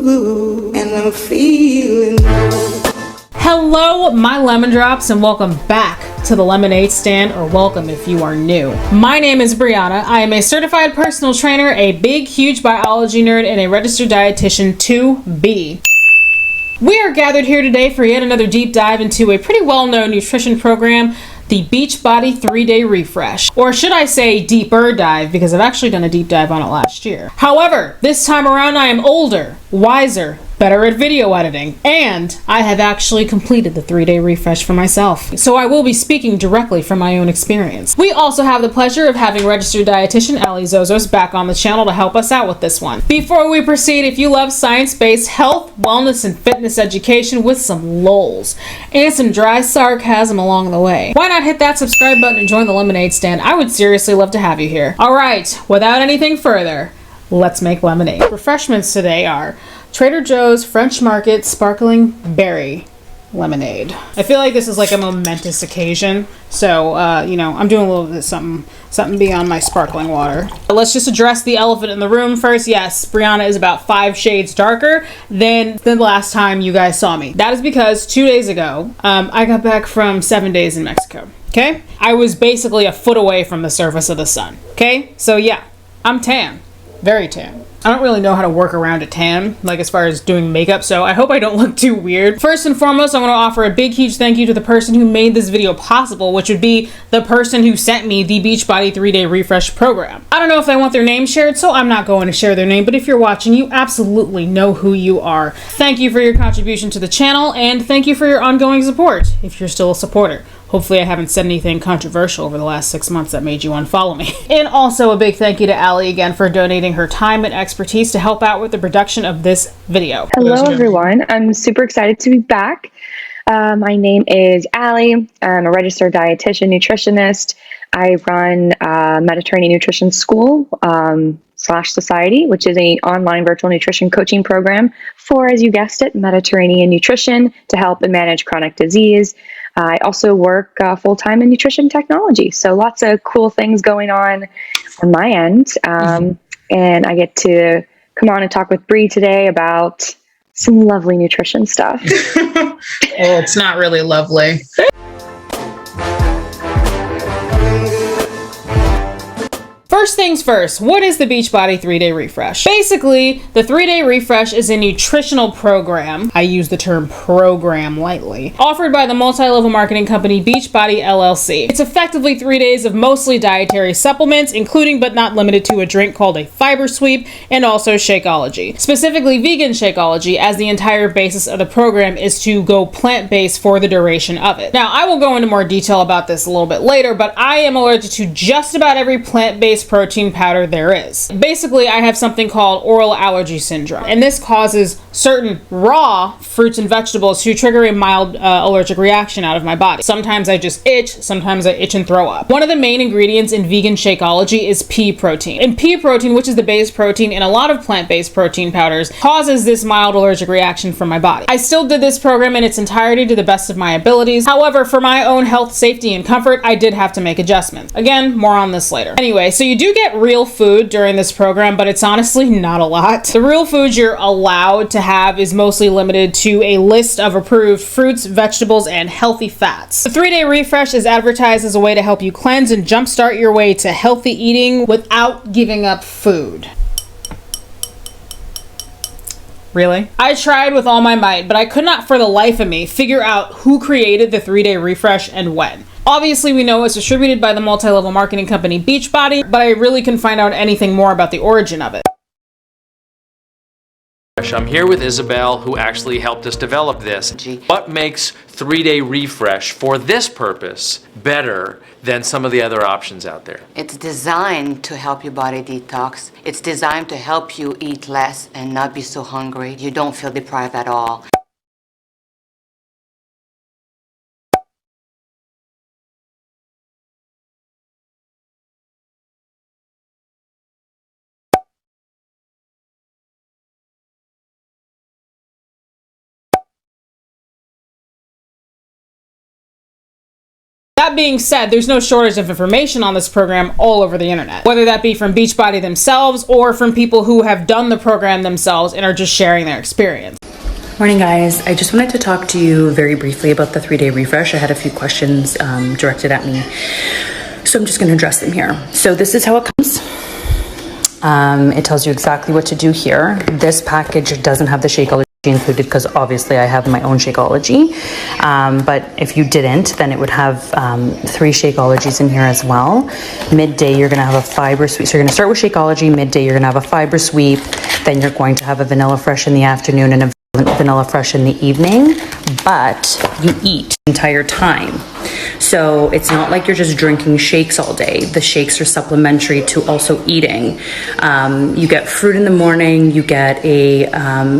Ooh, and I'm feeling good. Hello, my lemon drops, and welcome back to the Lemonade Stand, or welcome if you are new. My name is Brianna. I am a certified personal trainer, a big, huge biology nerd, and a registered dietitian to be. We are gathered here today for yet another deep dive into a pretty well-known nutrition program, the Beachbody 3-Day Refresh. Or should I say deeper dive, because I've actually done a deep dive on it last year. However, this time around I am older, wiser, better at video editing, and I have actually completed the 3-day refresh for myself. So I will be speaking directly from my own experience. We also have the pleasure of having registered dietitian Ale Zozos back on the channel to help us out with this one. Before we proceed, if you love science-based health, wellness, and fitness education with some lols and some dry sarcasm along the way, why not hit that subscribe button and join the Lemonade Stand? I would seriously love to have you here. Alright, without anything further, let's make lemonade. Refreshments today are Trader Joe's French Market Sparkling Berry Lemonade. I feel like this is like a momentous occasion, so I'm doing a little bit of something beyond my sparkling water. Let's just address the elephant in the room first. Yes, Brianna is about 5 shades darker than the last time you guys saw me. That is because 2 days ago, I got back from 7 days in Mexico. Okay? I was basically a foot away from the surface of the sun. Okay? So yeah, I'm tan. Very tan. I don't really know how to work around a tan, like as far as doing makeup, so I hope I don't look too weird. First and foremost, I want to offer a big, huge thank you to the person who made this video possible, which would be the person who sent me the Beachbody 3-Day Refresh program. I don't know if they want their name shared, so I'm not going to share their name, but if you're watching, you absolutely know who you are. Thank you for your contribution to the channel, and thank you for your ongoing support, if you're still a supporter. Hopefully I haven't said anything controversial over the last 6 months that made you unfollow me. And also a big thank you to Ali again for donating her time and expertise to help out with the production of this video. Hello everyone, I'm super excited to be back. My name is Ali. I'm a registered dietitian nutritionist. I run Mediterranean Nutrition School / Society, which is an online virtual nutrition coaching program for, as you guessed it, Mediterranean nutrition to help and manage chronic disease. I also work full-time in nutrition technology, so lots of cool things going on my end. And I get to come on and talk with Bree today about some lovely nutrition stuff. Well, it's not really lovely. First things first, what is the Beachbody 3-Day Refresh? Basically, the 3-Day Refresh is a nutritional program, I use the term program lightly, offered by the multi-level marketing company Beachbody LLC. It's effectively 3 days of mostly dietary supplements, including but not limited to a drink called a fiber sweep, and also Shakeology. Specifically vegan Shakeology, as the entire basis of the program is to go plant-based for the duration of it. Now, I will go into more detail about this a little bit later, but I am allergic to just about every plant-based protein powder there is. Basically, I have something called oral allergy syndrome, and this causes certain raw fruits and vegetables to trigger a mild allergic reaction out of my body. Sometimes I just itch, sometimes I itch and throw up. One of the main ingredients in vegan Shakeology is pea protein. And pea protein, which is the base protein in a lot of plant-based protein powders, causes this mild allergic reaction from my body. I still did this program in its entirety to the best of my abilities. However, for my own health, safety, and comfort, I did have to make adjustments. Again, more on this later. Anyway, so you do get real food during this program, but it's honestly not a lot. The real food you're allowed to have is mostly limited to a list of approved fruits, vegetables, and healthy fats. The 3-Day Refresh is advertised as a way to help you cleanse and jumpstart your way to healthy eating without giving up food. Really? I tried with all my might, but I could not for the life of me figure out who created the 3-Day Refresh and when. Obviously, we know it's distributed by the multi-level marketing company Beachbody, but I really couldn't find out anything more about the origin of it. I'm here with Isabel, who actually helped us develop this. What makes 3-Day Refresh for this purpose better than some of the other options out there? It's designed to help your body detox. It's designed to help you eat less and not be so hungry. You don't feel deprived at all. That being said, there's no shortage of information on this program all over the internet, whether that be from Beachbody themselves or from people who have done the program themselves and are just sharing their experience. Morning guys, I just wanted to talk to you very briefly about the 3-day refresh. I had a few questions directed at me, so I'm just going to address them here. So this is how it comes. It tells you exactly what to do here. This package doesn't have the Shakeology included because obviously I have my own Shakeology, but if you didn't, then it would have 3 Shakeologies in here as well. Midday you're going to have a fiber sweep, so you're going to start with Shakeology. Midday you're going to have a fiber sweep, then you're going to have a vanilla fresh in the afternoon and a vanilla fresh in the evening, but you eat the entire time. So it's not like you're just drinking shakes all day. The shakes are supplementary to also eating. You get fruit in the morning, you get a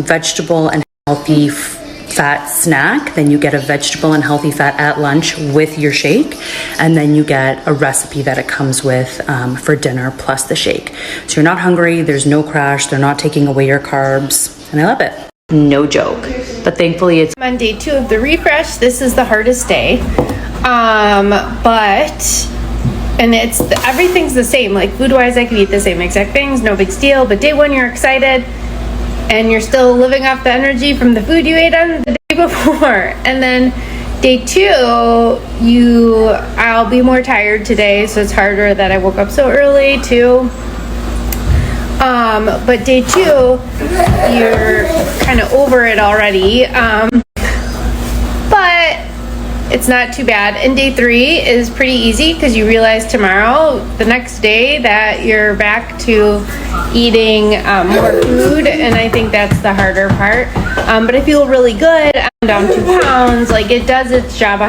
vegetable and healthy fat snack, then you get a vegetable and healthy fat at lunch with your shake, and then you get a recipe that it comes with for dinner plus the shake. So you're not hungry, there's no crash, they're not taking away your carbs, and I love it. No joke. But thankfully it's on day 2 of the refresh. This is the hardest day. Everything's the same. Like food-wise, I can eat the same exact things, no big deal. But day 1, you're excited, and you're still living off the energy from the food you ate on the day before. And then day 2, I'll be more tired today, so it's harder that I woke up so early too. But day 2, you're kind of over it already. But it's not too bad. And day 3 is pretty easy because you realize tomorrow, the next day, that you're back to eating more food, and I think that's the harder part. But I feel really good. I'm down 2 pounds. Like, it does its job.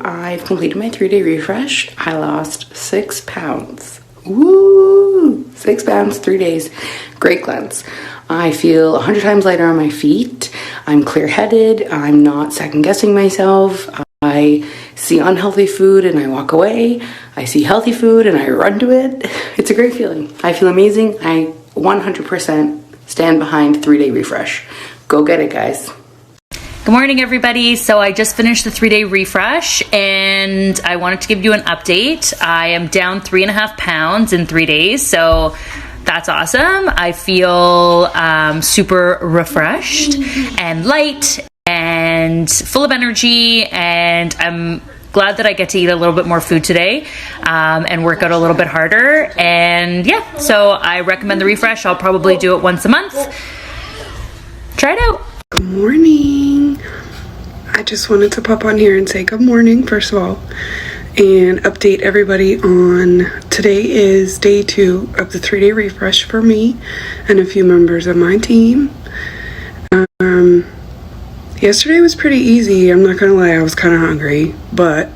I've completed my 3-day refresh. I lost 6 pounds. Woo! 6 pounds, 3 days. Great cleanse. I feel 100 times lighter on my feet. I'm clear-headed. I'm not second-guessing myself. I see unhealthy food and I walk away. I see healthy food and I run to it. It's a great feeling. I feel amazing. I 100% stand behind 3-day refresh. Go get it, guys. Good morning, everybody. So I just finished the 3-day refresh and I wanted to give you an update. I am down 3.5 pounds in 3 days, so that's awesome. I feel super refreshed and light and full of energy, and I'm glad that I get to eat a little bit more food today and work out a little bit harder. And yeah, so I recommend the refresh. I'll probably do it once a month. Try it out. Good morning. I just wanted to pop on here and say good morning, first of all, and update everybody on today is day 2 of the 3-day refresh for me and a few members of my team. Yesterday was pretty easy. I'm not gonna lie, I was kind of hungry, but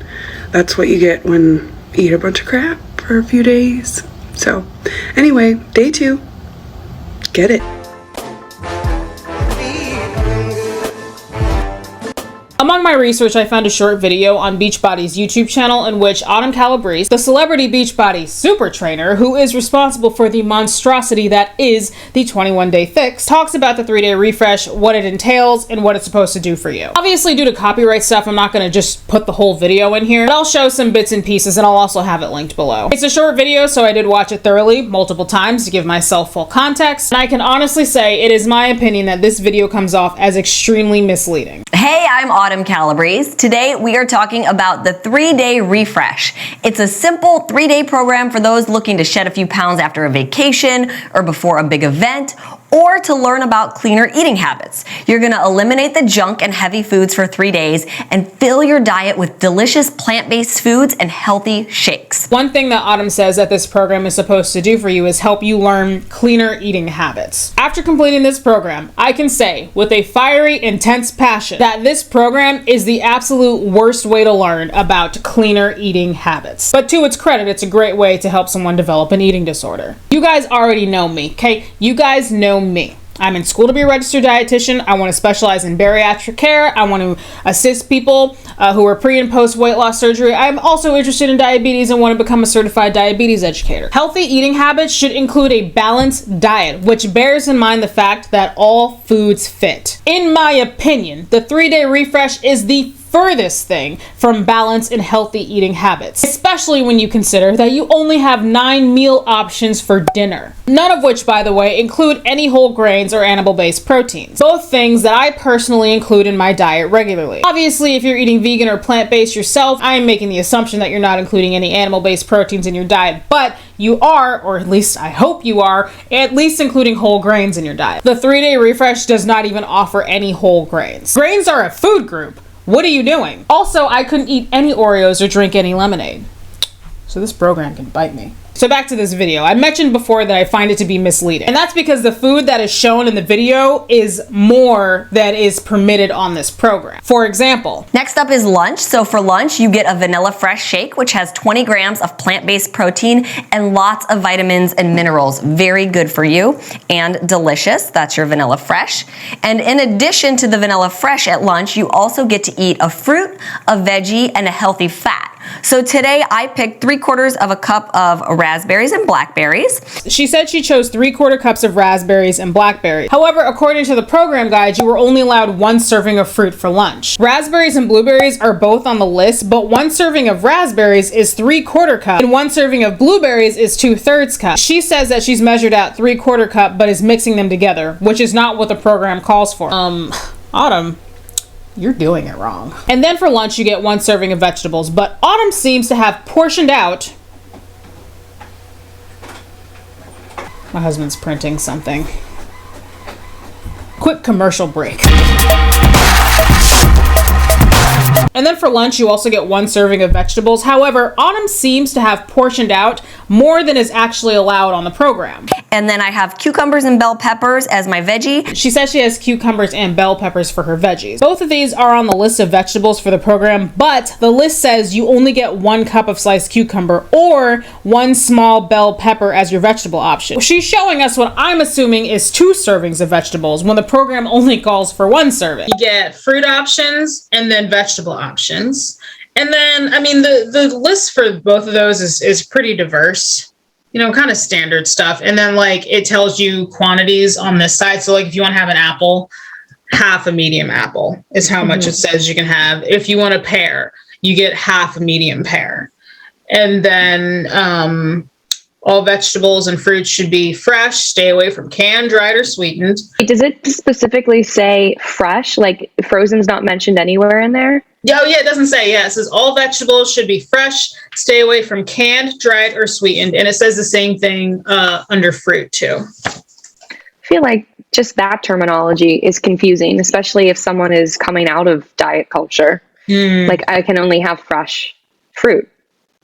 that's what you get when you eat a bunch of crap for a few days. So anyway, day 2, get it. Among my research, I found a short video on Beachbody's YouTube channel in which Calabrese, the celebrity Beachbody super trainer who is responsible for the monstrosity that is the 21-day fix, talks about the 3-day refresh, what it entails, and what it's supposed to do for you. Obviously, due to copyright stuff, I'm not going to just put the whole video in here, but I'll show some bits and pieces, and I'll also have it linked below. It's a short video, so I did watch it thoroughly multiple times to give myself full context, and I can honestly say it is my opinion that this video comes off as extremely misleading. Hey, I'm Calabrese. Today we are talking about the 3-day refresh. It's a simple 3-day program for those looking to shed a few pounds after a vacation or before a big event, or to learn about cleaner eating habits. You're gonna eliminate the junk and heavy foods for 3 days and fill your diet with delicious plant-based foods and healthy shakes. One thing that Autumn says that this program is supposed to do for you is help you learn cleaner eating habits. After completing this program, I can say with a fiery, intense passion that this program is the absolute worst way to learn about cleaner eating habits. But to its credit, it's a great way to help someone develop an eating disorder. You guys already know me, okay? You guys know me. I'm in school to be a registered dietitian. I want to specialize in bariatric care. I want to assist people who are pre and post weight loss surgery. I'm also interested in diabetes and want to become a certified diabetes educator. Healthy eating habits should include a balanced diet, which bears in mind the fact that all foods fit. In my opinion, the 3-day refresh is the furthest thing from balanced and healthy eating habits, especially when you consider that you only have 9 meal options for dinner, none of which, by the way, include any whole grains or animal-based proteins, both things that I personally include in my diet regularly. Obviously, if you're eating vegan or plant-based yourself, I am making the assumption that you're not including any animal-based proteins in your diet, but you are, or at least I hope you are, at least including whole grains in your diet. The 3-day refresh does not even offer any whole grains. Grains are a food group. What are you doing? Also, I couldn't eat any Oreos or drink any lemonade. So this program can bite me. So back to this video. I mentioned before that I find it to be misleading. And that's because the food that is shown in the video is more that is permitted on this program. For example, next up is lunch. So for lunch, you get a vanilla fresh shake, which has 20 grams of plant-based protein and lots of vitamins and minerals. Very good for you and delicious. That's your vanilla fresh. And in addition to the vanilla fresh at lunch, you also get to eat a fruit, a veggie, and a healthy fat. So today I picked 3/4 of a cup of raspberries and blackberries. She said she chose 3/4 cups of raspberries and blackberries. However, according to the program guide, you were only allowed 1 serving of fruit for lunch. Raspberries and blueberries are both on the list, but 1 serving of raspberries is 3/4 cup and 1 serving of blueberries is 2/3 cup. She says that she's measured out 3/4 cup but is mixing them together, which is not what the program calls for. Autumn, you're doing it wrong. And then for lunch, you get 1 serving of vegetables, but Autumn seems to have portioned out. My husband's printing something. Quick commercial break. And then for lunch, you also get 1 serving of vegetables. However, Autumn seems to have portioned out more than is actually allowed on the program. And then I have cucumbers and bell peppers as my veggie. She says she has cucumbers and bell peppers for her veggies. Both of these are on the list of vegetables for the program, but the list says you only get 1 cup of sliced cucumber or 1 small bell pepper as your vegetable option. She's showing us what I'm assuming is 2 servings of vegetables when the program only calls for 1 serving. You get fruit options and then vegetable options. And then, I mean, the list for both of those is pretty diverse. You know, kind of standard stuff. And then like it tells you quantities on this side. So like if you want to have an apple, half a medium apple is how much it says you can have. If you want a pear, you get half a medium pear. And then all vegetables and fruits should be fresh. Stay away from canned, dried, or sweetened. Does it specifically say fresh? Like frozen's not mentioned anywhere in there? Oh yeah, it doesn't say. Yeah, it says all vegetables should be fresh. Stay away from canned, dried, or sweetened. And it says the same thing under fruit too. I feel like just that terminology is confusing, especially if someone is coming out of diet culture. Like I can only have fresh fruit.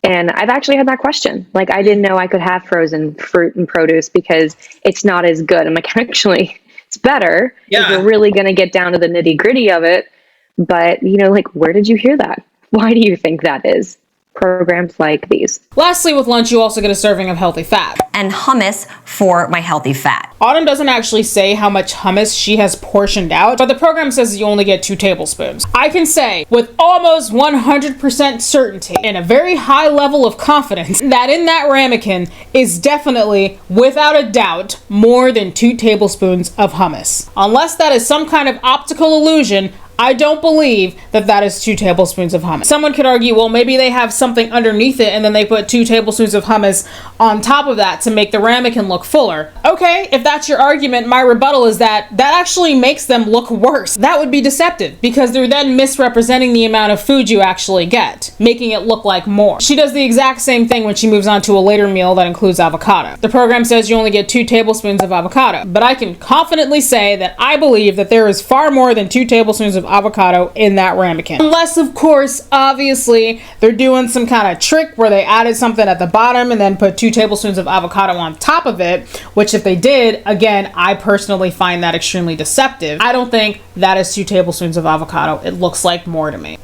And I've actually had that question. Like I didn't know I could have frozen fruit and produce because it's not as good. I'm like, actually, it's better if you're really going to get down to the nitty gritty of it. But, you know, like, where did you hear that? Why do you think that is? Programs like these. Lastly, with lunch, you also get a serving of healthy fat. And hummus for my healthy fat. Autumn doesn't actually say how much hummus she has portioned out, but the program says you only get 2 tablespoons. I can say with almost 100% certainty and a very high level of confidence that in that ramekin is definitely, without a doubt, more than 2 tablespoons of hummus. Unless that is some kind of optical illusion, I don't believe that that is 2 tablespoons of hummus. Someone could argue, well, maybe they have something underneath it and then they put 2 tablespoons of hummus on top of that to make the ramekin look fuller. Okay, if that's your argument, my rebuttal is that actually makes them look worse. That would be deceptive because they're then misrepresenting the amount of food you actually get, making it look like more. She does the exact same thing when she moves on to a later meal that includes avocado. The program says you only get 2 tablespoons of avocado, but I can confidently say that I believe that there is far more than 2 tablespoons of avocado in that ramekin. Unless, of course, obviously, they're doing some kind of trick where they added something at the bottom and then put 2 tablespoons of avocado on top of it, which if they did, again, I personally find that extremely deceptive. I don't think that is 2 tablespoons of avocado. It looks like more to me.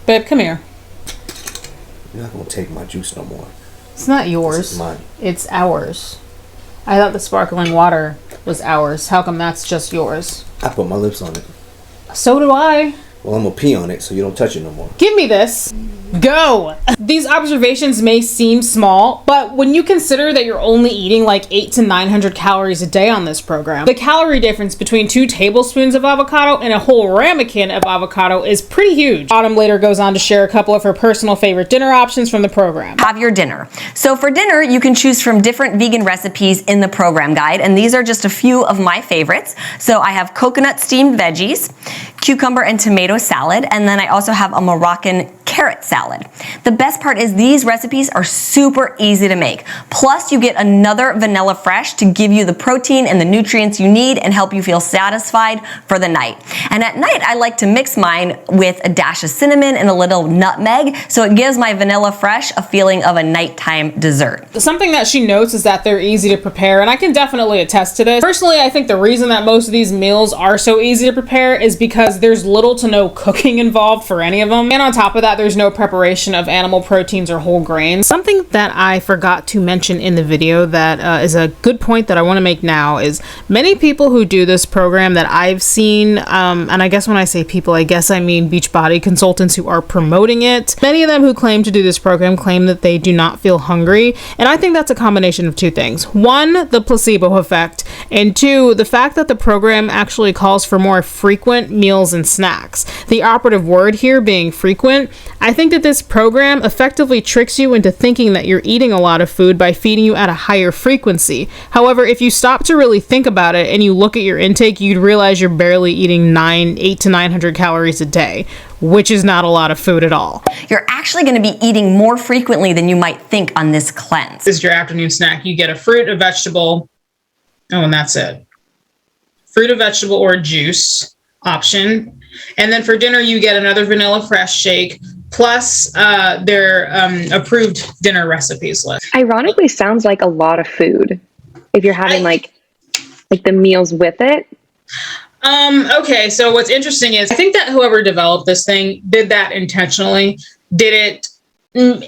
Babe, come here. You're not gonna take my juice no more. It's not yours. This is mine. It's ours. I thought the sparkling water was ours. How come that's just yours? I put my lips on it. So do I. Well, I'm gonna pee on it so you don't touch it no more. Give me this. Go! These observations may seem small, but when you consider that you're only eating like 800 to 900 calories a day on this program, the calorie difference between 2 tablespoons of avocado and a whole ramekin of avocado is pretty huge. Autumn later goes on to share a couple of her personal favorite dinner options from the program. Have your dinner. So for dinner, you can choose from different vegan recipes in the program guide, and these are just a few of my favorites. So I have coconut steamed veggies, cucumber and tomato salad, and then I also have a Moroccan carrot salad. The best part is these recipes are super easy to make. Plus, you get another vanilla fresh to give you the protein and the nutrients you need and help you feel satisfied for the night. And at night, I like to mix mine with a dash of cinnamon and a little nutmeg, so it gives my vanilla fresh a feeling of a nighttime dessert. Something that she notes is that they're easy to prepare, and I can definitely attest to this. Personally, I think the reason that most of these meals are so easy to prepare is because there's little to no cooking involved for any of them. And on top of that, there's no preparation of animal proteins or whole grains. Something that I forgot to mention in the video that is a good point that I want to make now is many people who do this program that I've seen, and I guess when I say people, I guess I mean Beachbody consultants who are promoting it. Many of them who claim to do this program claim that they do not feel hungry, and I think that's a combination of 2 things. 1, the placebo effect, and 2, the fact that the program actually calls for more frequent meals and snacks. The operative word here being frequent. I think that this program effectively tricks you into thinking that you're eating a lot of food by feeding you at a higher frequency. However, if you stop to really think about it and you look at your intake, you'd realize you're barely eating 800 to 900 calories a day, which is not a lot of food at all. You're actually going to be eating more frequently than you might think on this cleanse. This is your afternoon snack. You get a fruit, a vegetable, and that's it. Fruit, a vegetable, or a juice option. And then for dinner, you get another vanilla fresh shake, plus their approved dinner recipes list. Ironically, sounds like a lot of food if you're having like the meals with it. Okay, so what's interesting is I think that whoever developed this thing did that intentionally.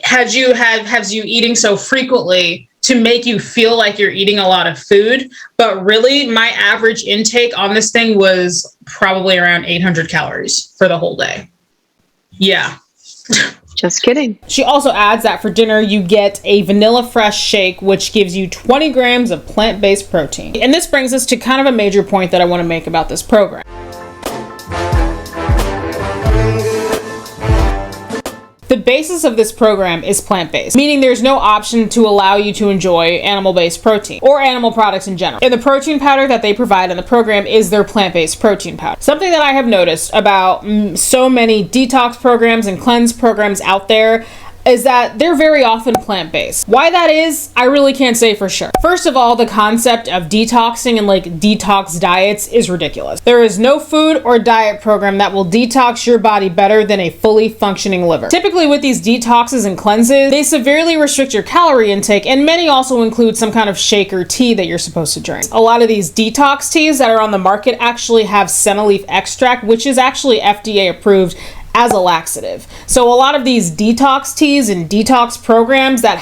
Has you eating so frequently to make you feel like you're eating a lot of food, but really my average intake on this thing was probably around 800 calories for the whole day. Yeah. Just kidding. She also adds that for dinner, you get a vanilla fresh shake, which gives you 20 grams of plant-based protein. And this brings us to kind of a major point that I want to make about this program. The basis of this program is plant-based, meaning there's no option to allow you to enjoy animal-based protein or animal products in general. And the protein powder that they provide in the program is their plant-based protein powder. Something that I have noticed about so many detox programs and cleanse programs out there is that they're very often plant-based. Why that is, I really can't say for sure. First of all, the concept of detoxing and detox diets is ridiculous. There is no food or diet program that will detox your body better than a fully functioning liver. Typically with these detoxes and cleanses, they severely restrict your calorie intake, and many also include some kind of shake or tea that you're supposed to drink. A lot of these detox teas that are on the market actually have senna leaf extract, which is actually FDA approved as a laxative. So a lot of these detox teas and detox programs that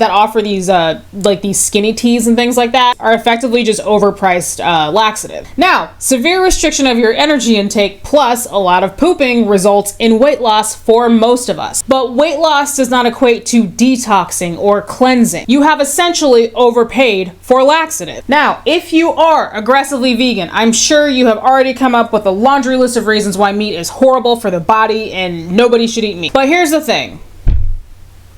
offer these like these skinny teas and things like that are effectively just overpriced laxative. Now, severe restriction of your energy intake plus a lot of pooping results in weight loss for most of us. But weight loss does not equate to detoxing or cleansing. You have essentially overpaid for laxative. Now, if you are aggressively vegan, I'm sure you have already come up with a laundry list of reasons why meat is horrible for the body and nobody should eat meat. But here's the thing.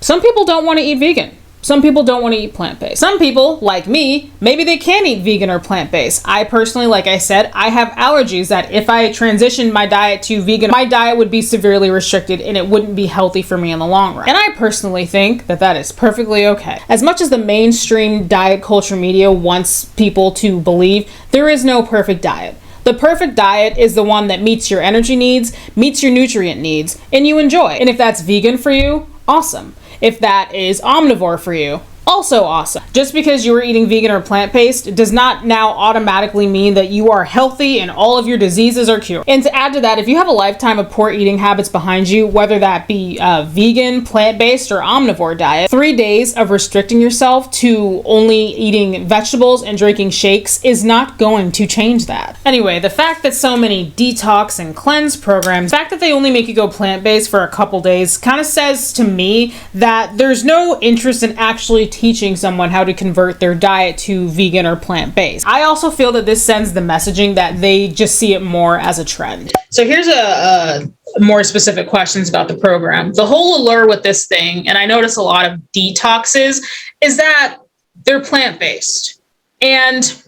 Some people don't want to eat vegan. Some people don't want to eat plant-based. Some people, like me, maybe they can eat vegan or plant-based. I personally, like I said, I have allergies that if I transitioned my diet to vegan, my diet would be severely restricted and it wouldn't be healthy for me in the long run. And I personally think that that is perfectly okay. As much as the mainstream diet culture media wants people to believe, there is no perfect diet. The perfect diet is the one that meets your energy needs, meets your nutrient needs, and you enjoy. And if that's vegan for you, awesome. If that is omnivore for you, also awesome. Just because you are eating vegan or plant-based does not now automatically mean that you are healthy and all of your diseases are cured. And to add to that, if you have a lifetime of poor eating habits behind you, whether that be vegan, plant-based, or omnivore diet, 3 days of restricting yourself to only eating vegetables and drinking shakes is not going to change that. Anyway, the fact that so many detox and cleanse programs, the fact that they only make you go plant-based for a couple days kind of says to me that there's no interest in actually teaching someone how to convert their diet to vegan or plant-based. I also feel that this sends the messaging that they just see it more as a trend. So here's a more specific questions about the program. The whole allure with this thing, and I notice a lot of detoxes, is that they're plant-based. And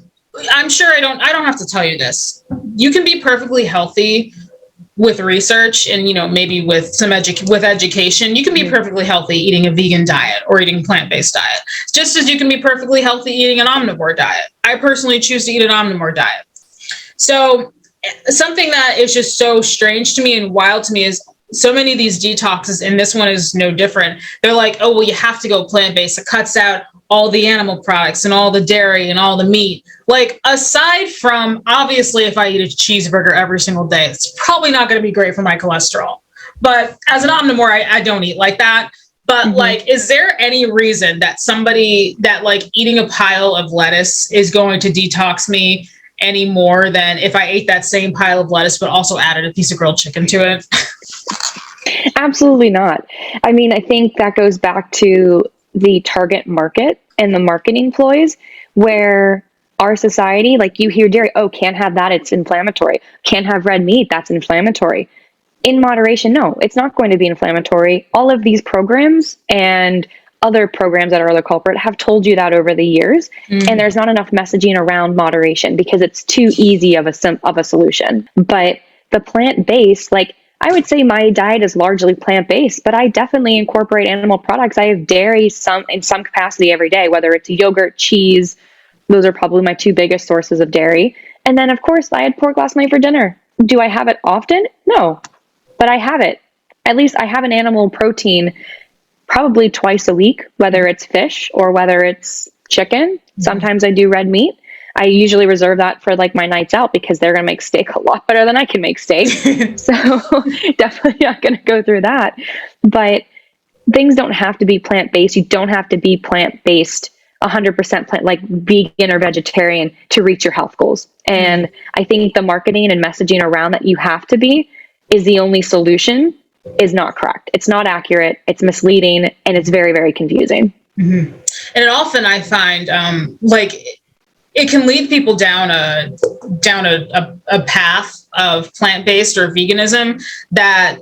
I'm sure I don't have to tell you this. You can be perfectly healthy with research and, you know, maybe with some education, you can be perfectly healthy eating a vegan diet or eating a plant-based diet, just as you can be perfectly healthy eating an omnivore diet. I personally choose to eat an omnivore diet. So something that is just so strange to me and wild to me is so many of these detoxes, and this one is no different. They're like, oh, well, you have to go plant-based. It cuts out all the animal products and all the dairy and all the meat. Like, aside from, obviously, if I eat a cheeseburger every single day, it's probably not going to be great for my cholesterol. But as an omnivore, I don't eat like that. But like, is there any reason that somebody that like eating a pile of lettuce is going to detox me any more than if I ate that same pile of lettuce, but also added a piece of grilled chicken to it? Absolutely not. I mean, I think that goes back to the target market and the marketing ploys, where our society, like, you hear dairy, oh, can't have that, it's inflammatory. Can't have red meat, that's inflammatory. In moderation, no, it's not going to be inflammatory. All of these programs and other programs that are the culprit have told you that over the years, and there's not enough messaging around moderation because it's too easy of a solution. But the plant-based, like, I would say my diet is largely plant-based, but I definitely incorporate animal products. I have dairy in some capacity every day, whether it's yogurt, cheese. Those are probably my two biggest sources of dairy. And then, of course, I had pork last night for dinner. Do I have it often? No, but I have it. At least I have an animal protein probably twice a week, whether it's fish or whether it's chicken. Sometimes I do red meat. I usually reserve that for like my nights out because they're going to make steak a lot better than I can make steak. So definitely not going to go through that. But things don't have to be plant-based. You don't have to be plant-based 100% plant, like vegan or vegetarian, to reach your health goals. And I think the marketing and messaging around that you have to be is the only solution is not correct. It's not accurate. It's misleading, and it's very, very confusing. And it often, I find, like, it can lead people down a path of plant-based or veganism that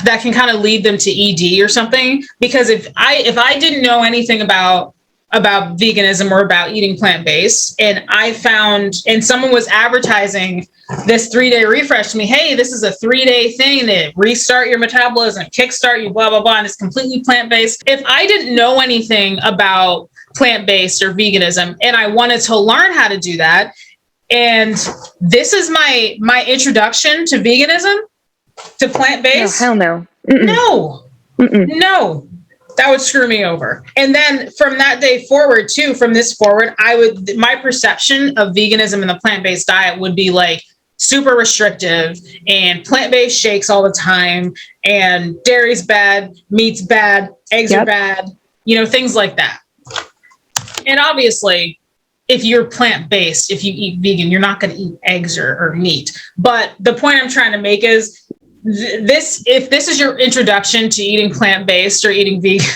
can kind of lead them to ED or something. Because if I didn't know anything about veganism or about eating plant-based, and I found, and someone was advertising this 3-day refresh to me, hey, this is a 3-day thing to restart your metabolism, kickstart you, blah, blah, blah, and it's completely plant-based. If I didn't know anything about plant-based or veganism and I wanted to learn how to do that, and this is my introduction to veganism, to plant-based. No, hell no. No, that would screw me over. And then from that day forward too, from this forward, my perception of veganism and the plant-based diet would be like super restrictive and plant-based shakes all the time, and dairy's bad, meat's bad, eggs are bad, things like that. And obviously, if you're plant-based, if you eat vegan, you're not going to eat eggs or meat. But the point I'm trying to make is if this is your introduction to eating plant-based or eating vegan,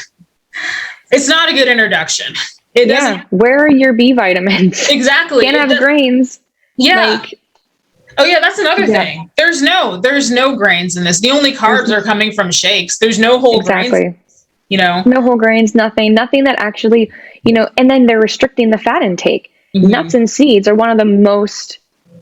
it's not a good introduction. It doesn't. Where are your B vitamins? Exactly. Can't have grains. Yeah. Oh yeah, that's another thing. There's no grains in this. The only carbs are coming from shakes. There's no whole grains. No whole grains, nothing that actually, and then they're restricting the fat intake. Nuts and seeds are one of the most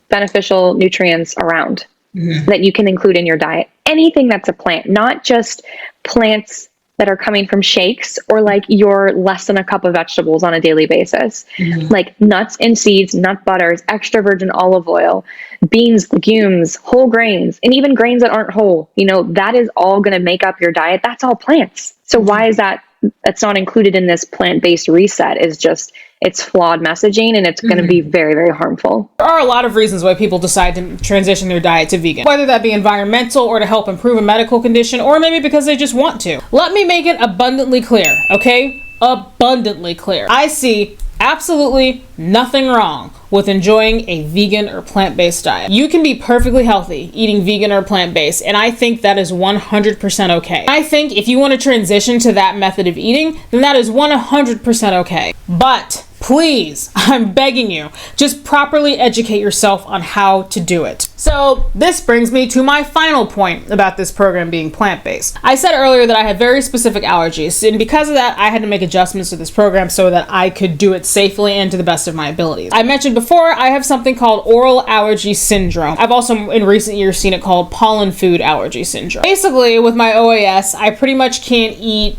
beneficial nutrients around that you can include in your diet. Anything that's a plant, not just plants that are coming from shakes or like your less than a cup of vegetables on a daily basis, like nuts and seeds, nut butters, extra virgin olive oil, beans, legumes, whole grains, and even grains that aren't whole, that is all going to make up your diet. That's all plants. So why is that's not included in this plant-based reset? Is just, it's flawed messaging, and it's going to be very, very harmful. There are a lot of reasons why people decide to transition their diet to vegan, whether that be environmental or to help improve a medical condition, or maybe because they just want to. Let me make it abundantly clear, okay? Abundantly clear. I see absolutely nothing wrong with enjoying a vegan or plant-based diet. You can be perfectly healthy eating vegan or plant-based, and I think that is 100% okay. I think if you want to transition to that method of eating, then that is 100% okay. But please, I'm begging you, just properly educate yourself on how to do it. So this brings me to my final point about this program being plant-based. I said earlier that I have very specific allergies, and because of that, I had to make adjustments to this program so that I could do it safely and to the best of my abilities. I mentioned before, I have something called oral allergy syndrome. I've also in recent years seen it called pollen food allergy syndrome. Basically, with my OAS, I pretty much can't eat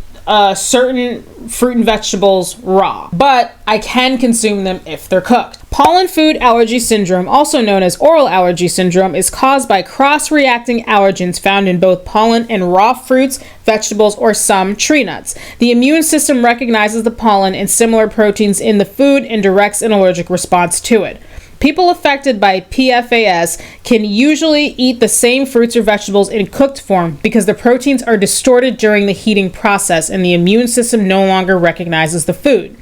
certain fruit and vegetables raw, but I can consume them if they're cooked. Pollen food allergy syndrome, also known as oral allergy syndrome, is caused by cross-reacting allergens found in both pollen and raw fruits, vegetables, or some tree nuts. The immune system recognizes the pollen and similar proteins in the food and directs an allergic response to it. People affected by PFAS can usually eat the same fruits or vegetables in cooked form because the proteins are distorted during the heating process and the immune system no longer recognizes the food.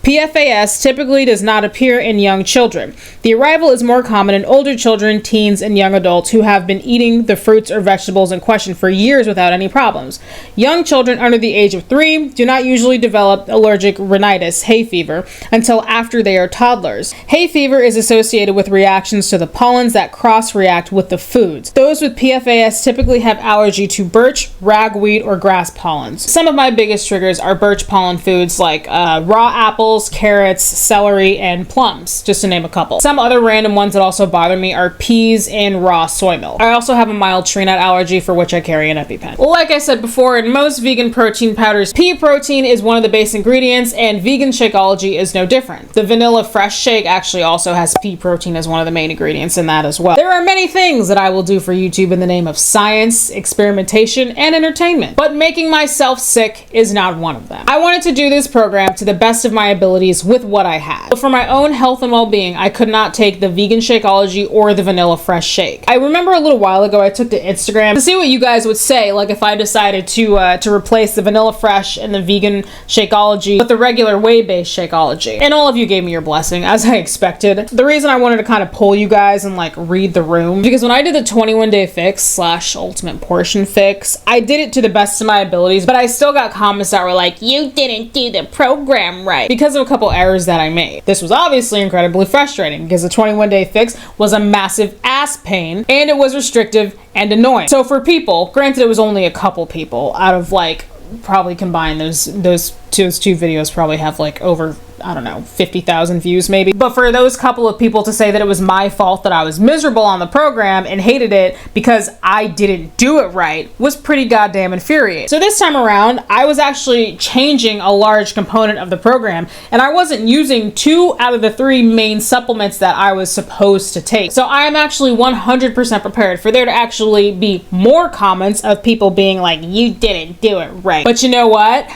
PFAS typically does not appear in young children. The arrival is more common in older children, teens, and young adults who have been eating the fruits or vegetables in question for years without any problems. Young children under the age of 3 do not usually develop allergic rhinitis, hay fever, until after they are toddlers. Hay fever is associated with reactions to the pollens that cross-react with the foods. Those with PFAS typically have allergy to birch, ragweed, or grass pollens. Some of my biggest triggers are birch pollen foods like raw apples, carrots, celery, and plums, just to name a couple. Some other random ones that also bother me are peas and raw soy milk. I also have a mild tree nut allergy for which I carry an EpiPen. Like I said before, in most vegan protein powders, pea protein is one of the base ingredients, and vegan Shakeology is no different. The Vanilla Fresh Shake actually also has pea protein as one of the main ingredients in that as well. There are many things that I will do for YouTube in the name of science, experimentation, and entertainment, but making myself sick is not one of them. I wanted to do this program to the best of my abilities with what I had. But for my own health and well-being, I could not take the vegan Shakeology or the Vanilla Fresh Shake. I remember a little while ago I took to Instagram to see what you guys would say, like if I decided to replace the Vanilla Fresh and the vegan Shakeology with the regular whey-based Shakeology. And all of you gave me your blessing, as I expected. The reason I wanted to kind of pull you guys and like read the room, because when I did the 21-day fix / ultimate portion fix, I did it to the best of my abilities, but I still got comments that were like, you didn't do the program right, because of a couple errors that I made. This was obviously incredibly frustrating because the 21-day fix was a massive ass pain and it was restrictive and annoying. So for people, granted it was only a couple people out of like, probably combined those two videos probably have like over, I don't know, 50,000 views maybe. But for those couple of people to say that it was my fault that I was miserable on the program and hated it because I didn't do it right was pretty goddamn infuriating. So this time around, I was actually changing a large component of the program and I wasn't using 2 out of the 3 main supplements that I was supposed to take. So I am actually 100% prepared for there to actually be more comments of people being like, you didn't do it right. But you know what?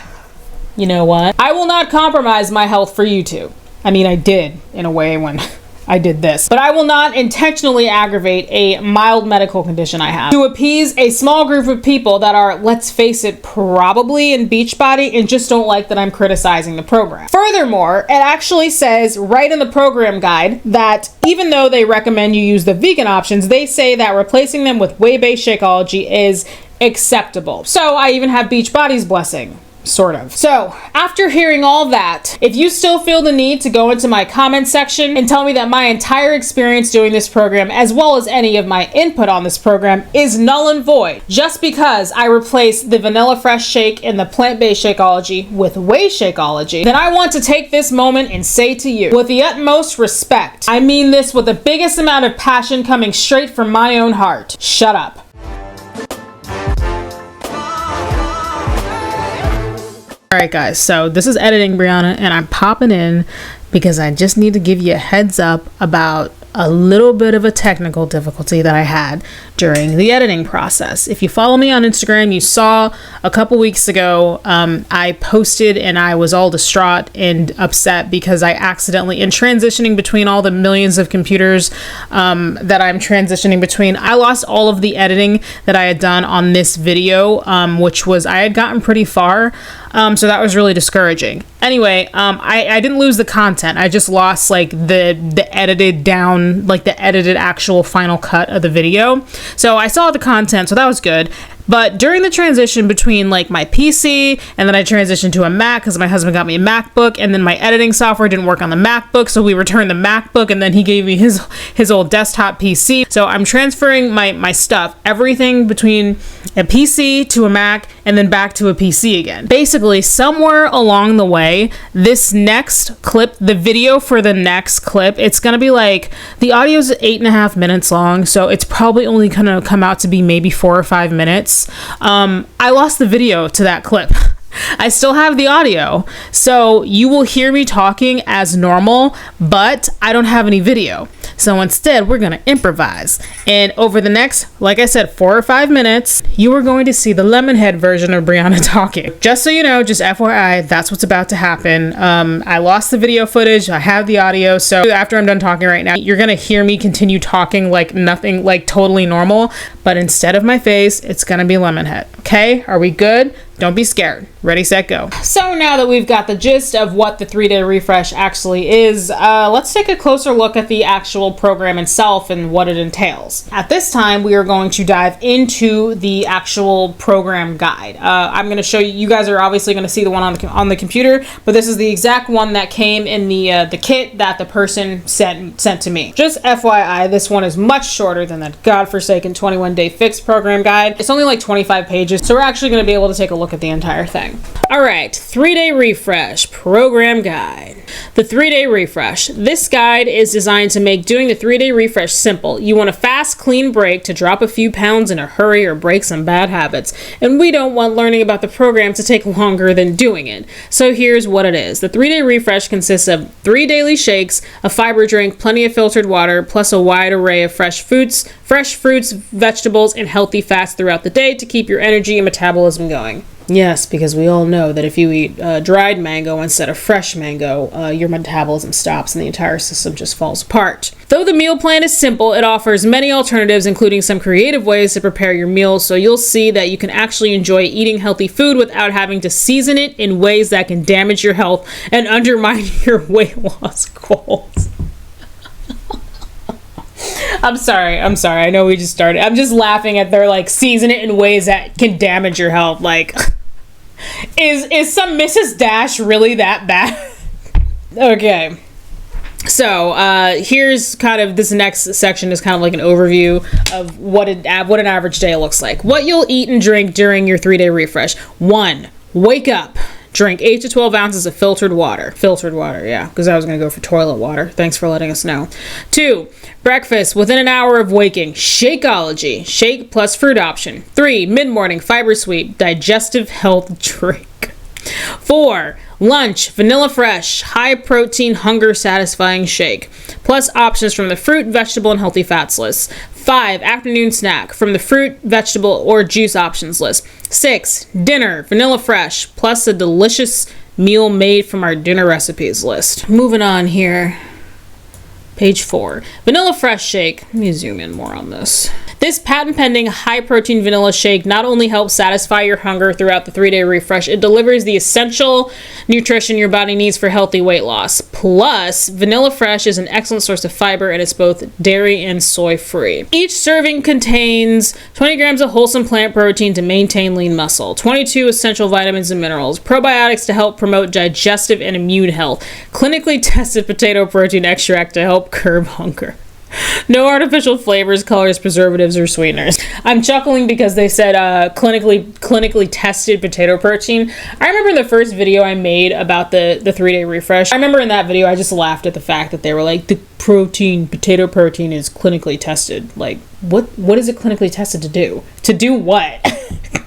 I will not compromise my health for YouTube. I mean, I did in a way when I did this. But I will not intentionally aggravate a mild medical condition I have to appease a small group of people that are, let's face it, probably in Beachbody and just don't like that I'm criticizing the program. Furthermore, it actually says right in the program guide that even though they recommend you use the vegan options, they say that replacing them with whey-based Shakeology is acceptable. So I even have Beachbody's blessing. Sort of. So, after hearing all that, if you still feel the need to go into my comment section and tell me that my entire experience doing this program, as well as any of my input on this program, is null and void, just because I replaced the Vanilla Fresh shake and the plant-based Shakeology with whey Shakeology, then I want to take this moment and say to you, with the utmost respect, I mean this with the biggest amount of passion coming straight from my own heart. Shut up. Alright guys, so this is Editing Brianna and I'm popping in because I just need to give you a heads up about a little bit of a technical difficulty that I had during the editing process. If you follow me on Instagram, you saw a couple weeks ago I posted and I was all distraught and upset because I accidentally, in transitioning between all the millions of computers that I'm transitioning between, I lost all of the editing that I had done on this video, which was, I had gotten pretty far. So that was really discouraging. Anyway, I didn't lose the content. I just lost like the edited down, like the edited actual final cut of the video. So I saw the content, so that was good. But during the transition between like my PC and then I transitioned to a Mac because my husband got me a MacBook, and then my editing software didn't work on the MacBook, so we returned the MacBook and then he gave me his old desktop PC. So I'm transferring my stuff, everything between a PC to a Mac and then back to a PC again. Basically, somewhere along the way, this next clip, the video for the next clip, it's gonna be like, the audio is 8.5 minutes long, so it's probably only gonna come out to be maybe 4 or 5 minutes. I lost the video to that clip. I still have the audio, so you will hear me talking as normal, but I don't have any video. So instead, we're gonna improvise. And over the next, like I said, 4 or 5 minutes, you are going to see the Lemonhead version of Brianna talking. Just so you know, just FYI, that's what's about to happen. I lost the video footage, I have the audio, so after I'm done talking right now, you're gonna hear me continue talking like nothing, like totally normal, but instead of my face, it's gonna be Lemonhead. Okay, are we good? Don't be scared. Ready, set, go. So now that we've got the gist of what the 3-day refresh actually is, let's take a closer look at the actual program itself and what it entails. At this time, we are going to dive into the actual program guide. I'm going to show you, you guys are obviously going to see the one on the computer, but this is the exact one that came in the kit that the person sent to me. Just FYI, this one is much shorter than that godforsaken 21-day fix program guide. It's only like 25 pages, so we're actually going to be able to take a look at the entire thing. All right, 3-day refresh program guide. The 3-day refresh. This guide is designed to make doing the 3-day refresh simple. You want a fast, clean break to drop a few pounds in a hurry or break some bad habits. And we don't want learning about the program to take longer than doing it. So here's what it is. The 3-day refresh consists of 3 daily shakes, a fiber drink, plenty of filtered water, plus a wide array of fresh fruits, vegetables, and healthy fats throughout the day to keep your energy and metabolism going. Yes, because we all know that if you eat dried mango instead of fresh mango, your metabolism stops and the entire system just falls apart. Though the meal plan is simple, it offers many alternatives, including some creative ways to prepare your meals, so you'll see that you can actually enjoy eating healthy food without having to season it in ways that can damage your health and undermine your weight loss goals. I'm sorry. I know we just started. I'm just laughing at their like season it in ways that can damage your health. Like, is some Mrs. Dash really that bad? Okay. So here's kind of this next section is kind of like an overview of what an average day looks like. What you'll eat and drink during your 3-day refresh. 1. Wake up. Drink 8 to 12 ounces of filtered water. Filtered water, yeah, because I was going to go for toilet water. Thanks for letting us know. 2. Breakfast within an hour of waking. Shakeology. Shake plus fruit option. 3. Mid-morning fiber sweet digestive health drink. 4. Lunch, vanilla fresh, high protein, hunger satisfying shake, plus options from the fruit, vegetable, and healthy fats list. 5. Afternoon snack from the fruit, vegetable, or juice options list. 6. Dinner, vanilla fresh, plus a delicious meal made from our dinner recipes list. Moving on here. Page 4. Vanilla Fresh Shake. Let me zoom in more on this. This patent-pending high-protein vanilla shake not only helps satisfy your hunger throughout the 3-day refresh, it delivers the essential nutrition your body needs for healthy weight loss. Plus, Vanilla Fresh is an excellent source of fiber, and it's both dairy and soy-free. Each serving contains 20 grams of wholesome plant protein to maintain lean muscle, 22 essential vitamins and minerals, probiotics to help promote digestive and immune health, clinically tested potato protein extract to help curb hunger. No artificial flavors, colors, preservatives, or sweeteners. I'm chuckling because they said clinically tested potato protein. I remember the first video I made about the 3-day refresh. I remember in that video I just laughed at the fact that they were like, the potato protein is clinically tested. Like, what is it clinically tested to do? To do what?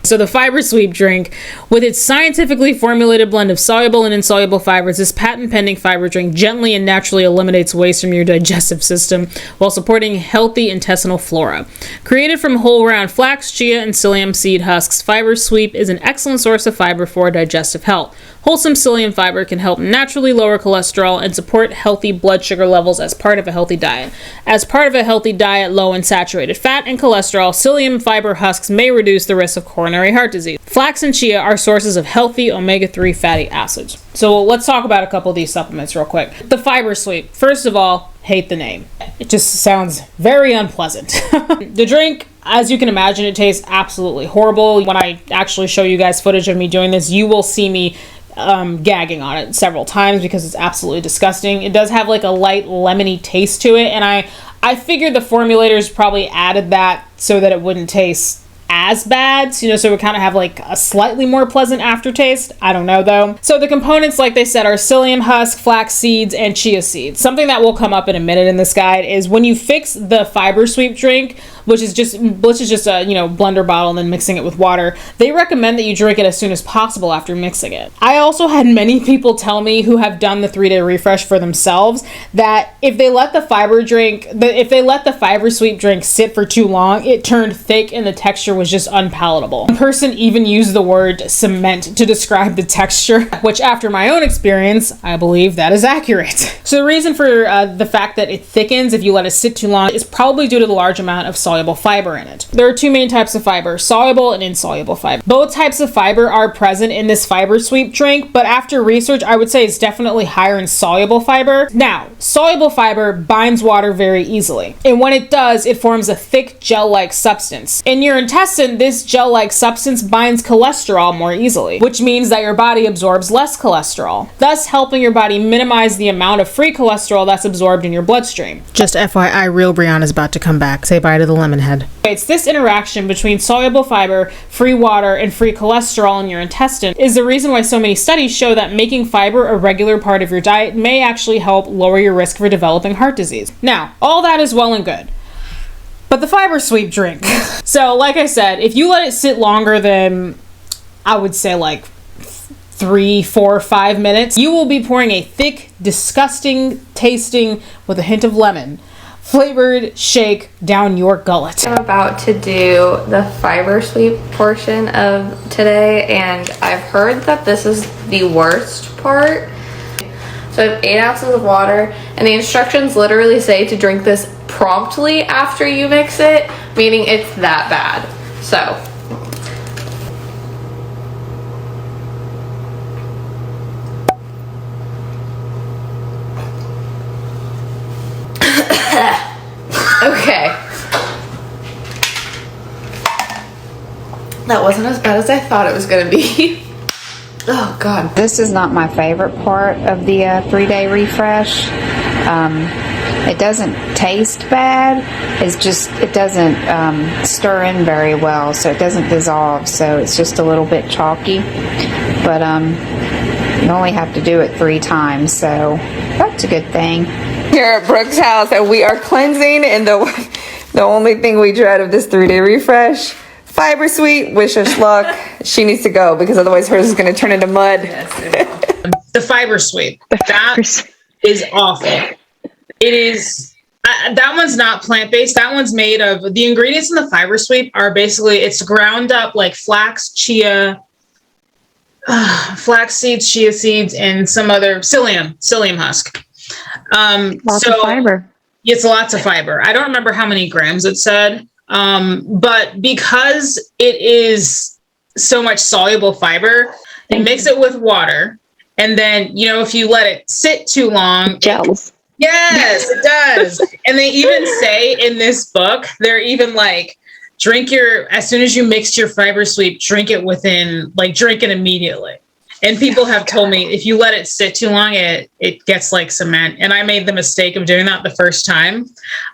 So the Fiber Sweep drink, with its scientifically formulated blend of soluble and insoluble fibers, this patent-pending fiber drink gently and naturally eliminates waste from your digestive system while supporting healthy intestinal flora. Created from whole round flax, chia, and psyllium seed husks, Fiber Sweep is an excellent source of fiber for digestive health. Wholesome psyllium fiber can help naturally lower cholesterol and support healthy blood sugar levels as part of a healthy diet. As part of a healthy diet low in saturated fat and cholesterol, psyllium fiber husks may reduce the risk of coronary heart disease. Flax and chia are sources of healthy omega-3 fatty acids. So let's talk about a couple of these supplements real quick. The Fiber Sweep. First of all, hate the name. It just sounds very unpleasant. The drink, as you can imagine, it tastes absolutely horrible. When I actually show you guys footage of me doing this, you will see me gagging on it several times because it's absolutely disgusting. It does have like a light lemony taste to it, and I figured the formulators probably added that so that it wouldn't taste as bad, so it would kind of have like a slightly more pleasant aftertaste. I don't know though. So the components, like they said, are psyllium husk, flax seeds, and chia seeds. Something that will come up in a minute in this guide is when you fix the Fiber Sweep drink, which is just a blender bottle and then mixing it with water, they recommend that you drink it as soon as possible after mixing it. I also had many people tell me who have done the 3-day refresh for themselves that if they let the Fiber Sweep drink sit for too long, it turned thick and the texture was just unpalatable. One person even used the word cement to describe the texture, which after my own experience, I believe that is accurate. So the reason for the fact that it thickens if you let it sit too long is probably due to the large amount of soluble fiber in it. There are two main types of fiber, soluble and insoluble fiber. Both types of fiber are present in this Fiber Sweep drink, but after research, I would say it's definitely higher in soluble fiber. Now, soluble fiber binds water very easily, and when it does, it forms a thick gel-like substance. In your intestine, this gel-like substance binds cholesterol more easily, which means that your body absorbs less cholesterol, thus helping your body minimize the amount of free cholesterol that's absorbed in your bloodstream. Just FYI, real Brianna's about to come back. Say bye to the lemon head. It's this interaction between soluble fiber, free water, and free cholesterol in your intestine is the reason why so many studies show that making fiber a regular part of your diet may actually help lower your risk for developing heart disease. Now, all that is well and good, but the Fiber Sweep drink. So, like I said, if you let it sit longer than, I would say like 3, 4, 5 minutes, you will be pouring a thick, disgusting tasting with a hint of lemon flavored shake down your gullet. I'm about to do the Fiber Sweep portion of today, and I've heard that this is the worst part. So I have 8 ounces of water, and the instructions literally say to drink this promptly after you mix it, meaning it's that bad. So okay. That wasn't as bad as I thought it was gonna be. Oh God. This is not my favorite part of the 3-day refresh. It doesn't taste bad. It's just, it doesn't stir in very well, so it doesn't dissolve, so it's just a little bit chalky. But you only have to do it 3 times, so that's a good thing. Here at Brooke's house, and we are cleansing, and the only thing we dread of this 3-day refresh, Fiber Sweep, wish us luck. She needs to go because otherwise hers is going to turn into mud. The Fiber Sweep. That is awful. It is, that one's not plant-based. That one's made of, the ingredients in the Fiber Sweep are basically, it's ground up like flax, chia, flax seeds, chia seeds, and some other psyllium husk. Lots of fiber. It's lots of fiber. I don't remember how many grams it said, but because it is so much soluble fiber, you mix it with water, and then, you know, if you let it sit too long, gels. Yes, it does. And they even say in this book, they're even like, as soon as you mix your fiber sweep, drink it immediately. And people have told me if you let it sit too long, it gets like cement. And I made the mistake of doing that the first time.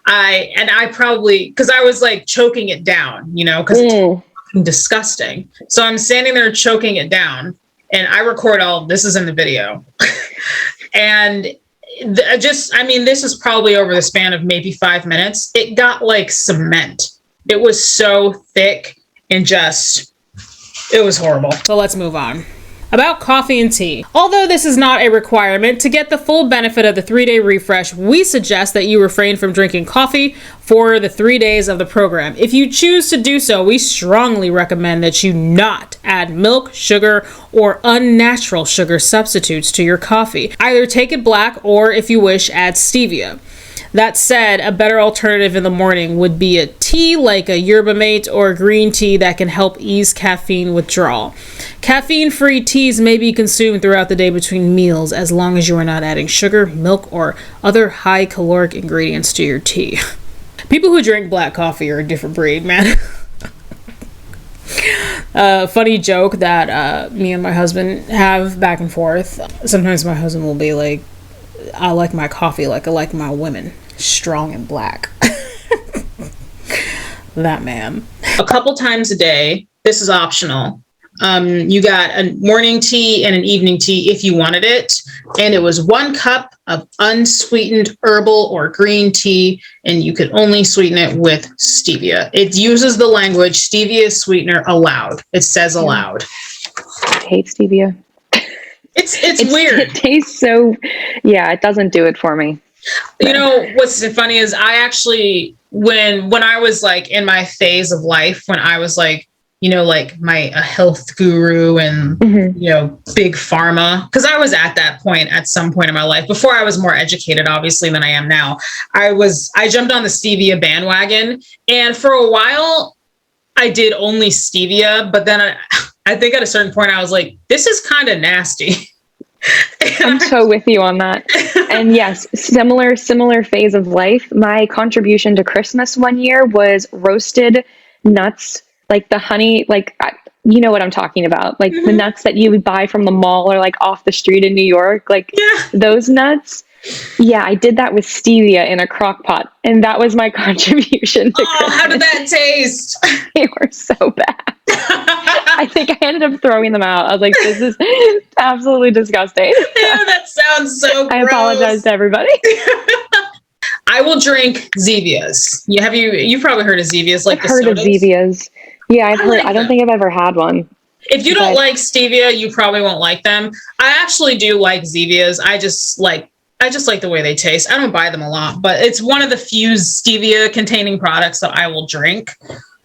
I probably, because I was like choking it down, you know, because it's fucking disgusting. So I'm standing there choking it down, and I record all this is in the video. And this is probably over the span of maybe 5 minutes. It got like cement. It was so thick and it was horrible. So let's move on. About coffee and tea. Although this is not a requirement, to get the full benefit of the 3-day refresh, we suggest that you refrain from drinking coffee for the 3 days of the program. If you choose to do so, we strongly recommend that you not add milk, sugar, or unnatural sugar substitutes to your coffee. Either take it black or, if you wish, add stevia. That said, a better alternative in the morning would be a tea like a yerba mate or green tea that can help ease caffeine withdrawal. Caffeine-free teas may be consumed throughout the day between meals as long as you are not adding sugar, milk, or other high-caloric ingredients to your tea. People who drink black coffee are a different breed, man. Funny joke that me and my husband have back and forth. Sometimes my husband will be like, I like my coffee like I like my women, strong and black. That man. A couple times a day, this is optional. You got a morning tea and an evening tea if you wanted it. And it was 1 cup of unsweetened herbal or green tea, and you could only sweeten it with stevia. It uses the language stevia sweetener allowed. It says allowed. I hate stevia. It's weird. It tastes so, it doesn't do it for me. You know, what's funny is I actually, when I was like in my phase of life, when I was like, you know, like a health guru and, you know, big pharma, because I was at that point at some point in my life before I was more educated, obviously, than I am now. I jumped on the stevia bandwagon, and for a while I did only stevia, but then I think at a certain point I was like, this is kind of nasty. I'm so with you on that. And yes, similar phase of life. My contribution to Christmas one year was roasted nuts, like the honey, like, you know what I'm talking about, like the nuts that you would buy from the mall or like off the street in New York, like those nuts. Yeah, I did that with stevia in a crock pot, and that was my contribution to Christmas. How did that taste? They were so bad. I think I ended up throwing them out. I was like, this is absolutely disgusting. Yeah, that sounds so gross. I apologize to everybody. I will drink Zevias. You've probably heard of Zevias, like I've heard of Zevias. Yeah, I've heard. I don't think I've ever had one. If you don't like stevia, you probably won't like them. I actually do like Zevias. I just like the way they taste. I don't buy them a lot, but it's one of the few stevia containing products that I will drink.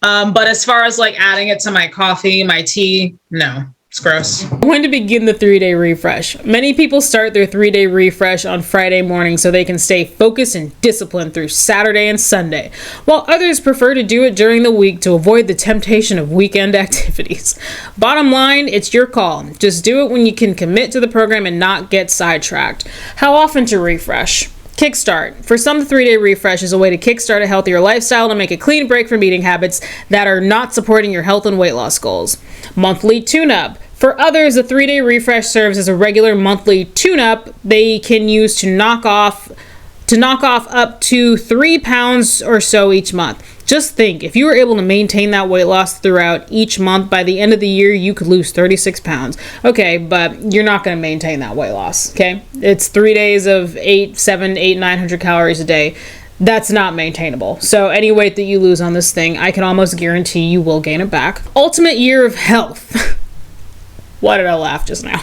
But as far as like adding it to my coffee, my tea, no, it's gross. When to begin the 3-day refresh? Many people start their 3-day refresh on Friday morning so they can stay focused and disciplined through Saturday and Sunday, while others prefer to do it during the week to avoid the temptation of weekend activities. Bottom line, it's your call. Just do it when you can commit to the program and not get sidetracked. How often to refresh? Kickstart. For some, the 3-day refresh is a way to kickstart a healthier lifestyle and make a clean break from eating habits that are not supporting your health and weight loss goals. Monthly tune-up. For others, the 3-day refresh serves as a regular monthly tune-up they can use to knock off up to 3 pounds or so each month. Just think, if you were able to maintain that weight loss throughout each month, by the end of the year, you could lose 36 pounds. Okay, but you're not going to maintain that weight loss, okay? It's 3 days of 900 calories a day. That's not maintainable. So any weight that you lose on this thing, I can almost guarantee you will gain it back. Ultimate year of health. Why did I laugh just now?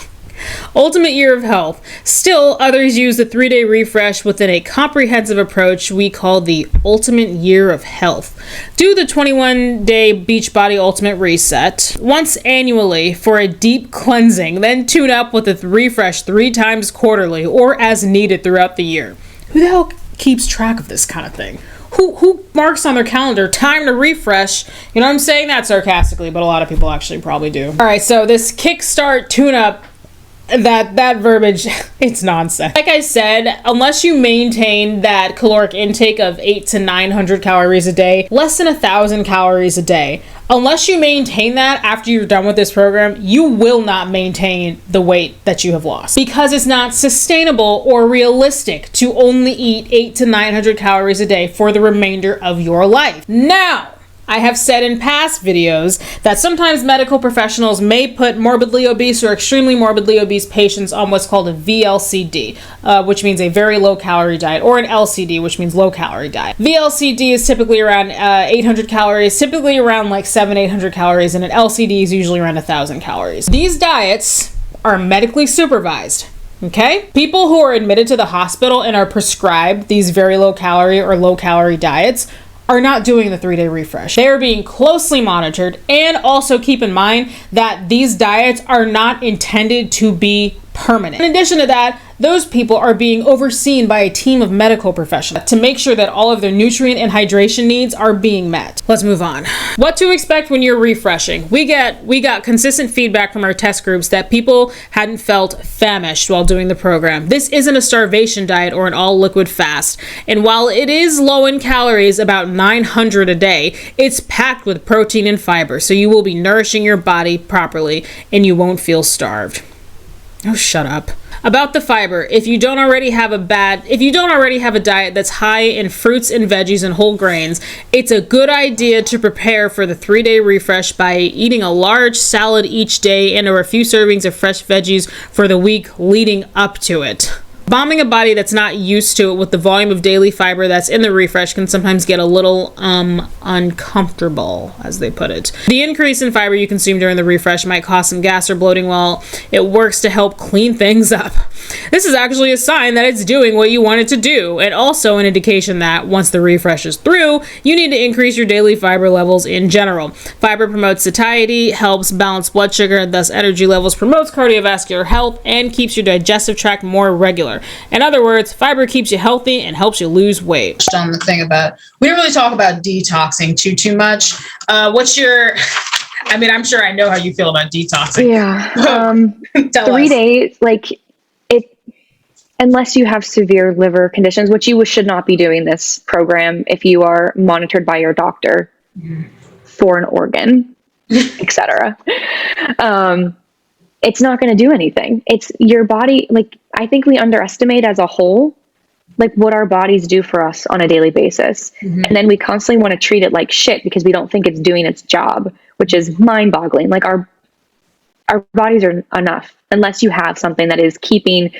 Ultimate year of health. Still, others use the 3-day refresh within a comprehensive approach we call the ultimate year of health. Do the 21-day Beachbody Ultimate Reset once annually for a deep cleansing, then tune up with a refresh 3 times quarterly or as needed throughout the year. Who the hell keeps track of this kind of thing? Who marks on their calendar time to refresh? You know, I'm saying that sarcastically, but a lot of people actually probably do. All right, so this kickstart tune-up, that verbiage, it's nonsense. Like I said, unless you maintain that caloric intake of 800 to 900 calories a day, less than 1,000 calories a day, unless you maintain that after you're done with this program, you will not maintain the weight that you have lost, because it's not sustainable or realistic to only eat 800 to 900 calories a day for the remainder of your life. Now, I have said in past videos that sometimes medical professionals may put morbidly obese or extremely morbidly obese patients on what's called a VLCD, which means a very low calorie diet, or an LCD, which means low calorie diet. VLCD is typically around 800 calories, typically around like 700-800 calories, and an LCD is usually around 1,000 calories. These diets are medically supervised. Okay? People who are admitted to the hospital and are prescribed these very low calorie or low calorie diets are not doing the 3-day refresh. They are being closely monitored, and also keep in mind that these diets are not intended to be permanent. In addition to that, those people are being overseen by a team of medical professionals to make sure that all of their nutrient and hydration needs are being met. Let's move on. What to expect when you're refreshing. We got consistent feedback from our test groups that people hadn't felt famished while doing the program. This isn't a starvation diet or an all liquid fast. And while it is low in calories, about 900 a day, it's packed with protein and fiber, so you will be nourishing your body properly and you won't feel starved. Oh, shut up. About the fiber, if you don't already have a diet that's high in fruits and veggies and whole grains, it's a good idea to prepare for the 3-day refresh by eating a large salad each day and or a few servings of fresh veggies for the week leading up to it. Bombing a body that's not used to it with the volume of daily fiber that's in the refresh can sometimes get a little uncomfortable, as they put it. The increase in fiber you consume during the refresh might cause some gas or bloating while it works to help clean things up. This is actually a sign that it's doing what you want it to do, and also an indication that once the refresh is through, you need to increase your daily fiber levels in general. Fiber promotes satiety, helps balance blood sugar and thus energy levels, promotes cardiovascular health, and keeps your digestive tract more regular. In other words, fiber keeps you healthy and helps you lose weight. On the thing about, we don't really talk about detoxing too much. What's your, I mean, I'm sure I know how you feel about detoxing. Yeah. Tell 3 us. days, like it, unless you have severe liver conditions, which you should not be doing this program if you are monitored by your doctor for an organ, etc. It's not going to do anything. It's your body. Like, I think we underestimate as a whole, like what our bodies do for us on a daily basis. And then we constantly want to treat it like shit because we don't think it's doing its job, which is mind boggling. Like our bodies are enough unless you have something that is keeping,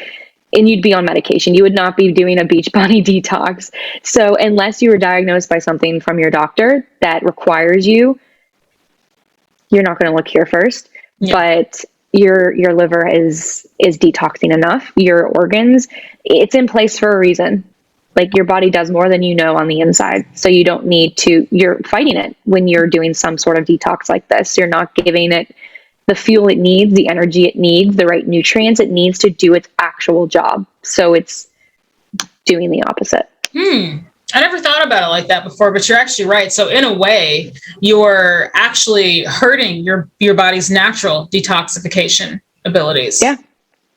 and you'd be on medication. You would not be doing a Beachbody detox. So unless you were diagnosed by something from your doctor that requires you, you're not going to look here first. Yeah. But your liver is detoxing enough. Your organs, it's in place for a reason. Like, your body does more than you know on the inside. So you don't need to, you're fighting it when you're doing some sort of detox like this. You're not giving it the fuel it needs, the energy it needs, the right nutrients it needs to do its actual job. So it's doing the opposite. I never thought about it like that before, but you're actually right. So in a way, you're actually hurting your body's natural detoxification abilities. Yeah.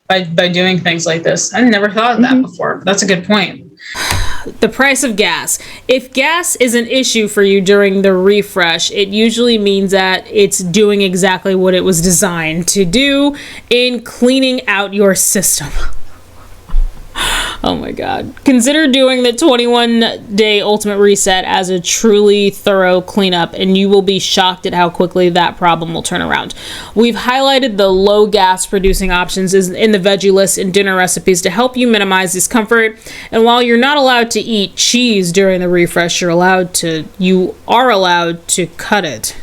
By doing things like this. I never thought of that before. That's a good point. The price of gas. If gas is an issue for you during the refresh, it usually means that it's doing exactly what it was designed to do in cleaning out your system. Oh my God. Consider doing the 21-day ultimate reset as a truly thorough cleanup, and you will be shocked at how quickly that problem will turn around. We've highlighted the low gas producing options in the veggie list and dinner recipes to help you minimize discomfort. And while you're not allowed to eat cheese during the refresh, you are allowed to cut it.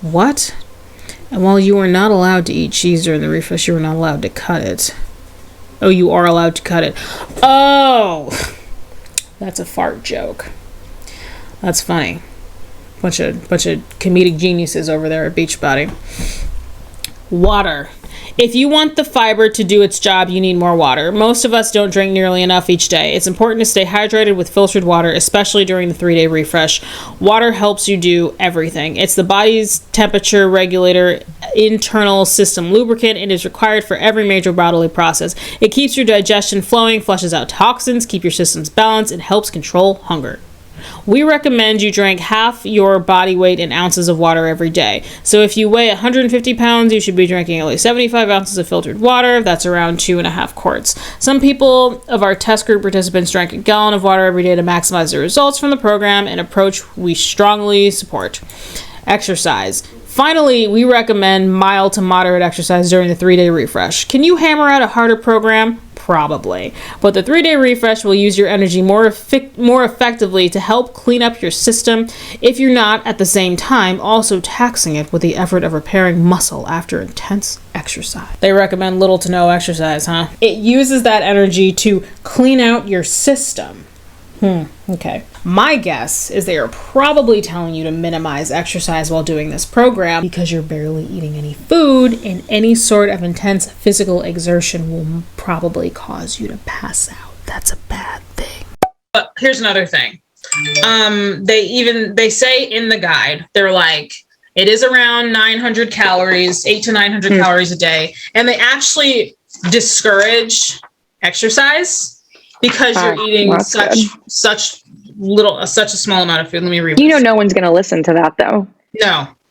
What? And while you are not allowed to eat cheese during the refresh, you are not allowed to cut it. Oh, you are allowed to cut it. Oh, that's a fart joke. That's funny. Bunch of comedic geniuses over there at Beachbody. Water. If you want the fiber to do its job, you need more water. Most of us don't drink nearly enough each day. It's important to stay hydrated with filtered water, especially during the 3-day refresh. Water helps you do everything. It's the body's temperature regulator, internal system lubricant. It is required for every major bodily process. It keeps your digestion flowing, flushes out toxins, keep your systems balanced, and helps control hunger. We recommend you drink half your body weight in ounces of water every day. So if you weigh 150 pounds, you should be drinking at least 75 ounces of filtered water. That's around 2.5 quarts. Some people of our test group participants drank a gallon of water every day to maximize the results from the program, an approach we strongly support. Exercise. Finally, we recommend mild to moderate exercise during the 3-day refresh. Can you hammer out a harder program? Probably. But the 3-day refresh will use your energy more effectively to help clean up your system if you're not, at the same time, also taxing it with the effort of repairing muscle after intense exercise. They recommend little to no exercise, huh? It uses that energy to clean out your system. Okay. My guess is they are probably telling you to minimize exercise while doing this program because you're barely eating any food, and any sort of intense physical exertion will probably cause you to pass out. That's a bad thing. But here's another thing. They say in the guide, they're like, it is around 900 calories, 800 to 900 calories a day. And they actually discourage exercise because you're eating such a small amount of food. Let me read. No one's going to listen to that though.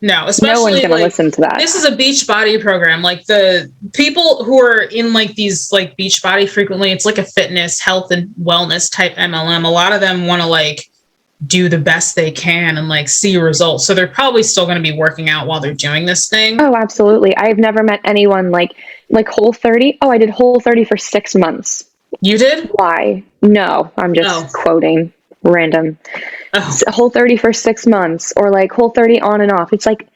No, especially no one's going to listen to that. This is a Beachbody program. Like the people who are in like these like Beachbody frequently, it's like a fitness, health and wellness type MLM. A lot of them want to like do the best they can and like see results. So they're probably still going to be working out while they're doing this thing. Oh, absolutely. I've never met anyone like Whole30. Oh, I did Whole30 for 6 months. You did? Why? No, I'm just quoting random. Whole30 for 6 months, or like Whole30 on and off. It's like,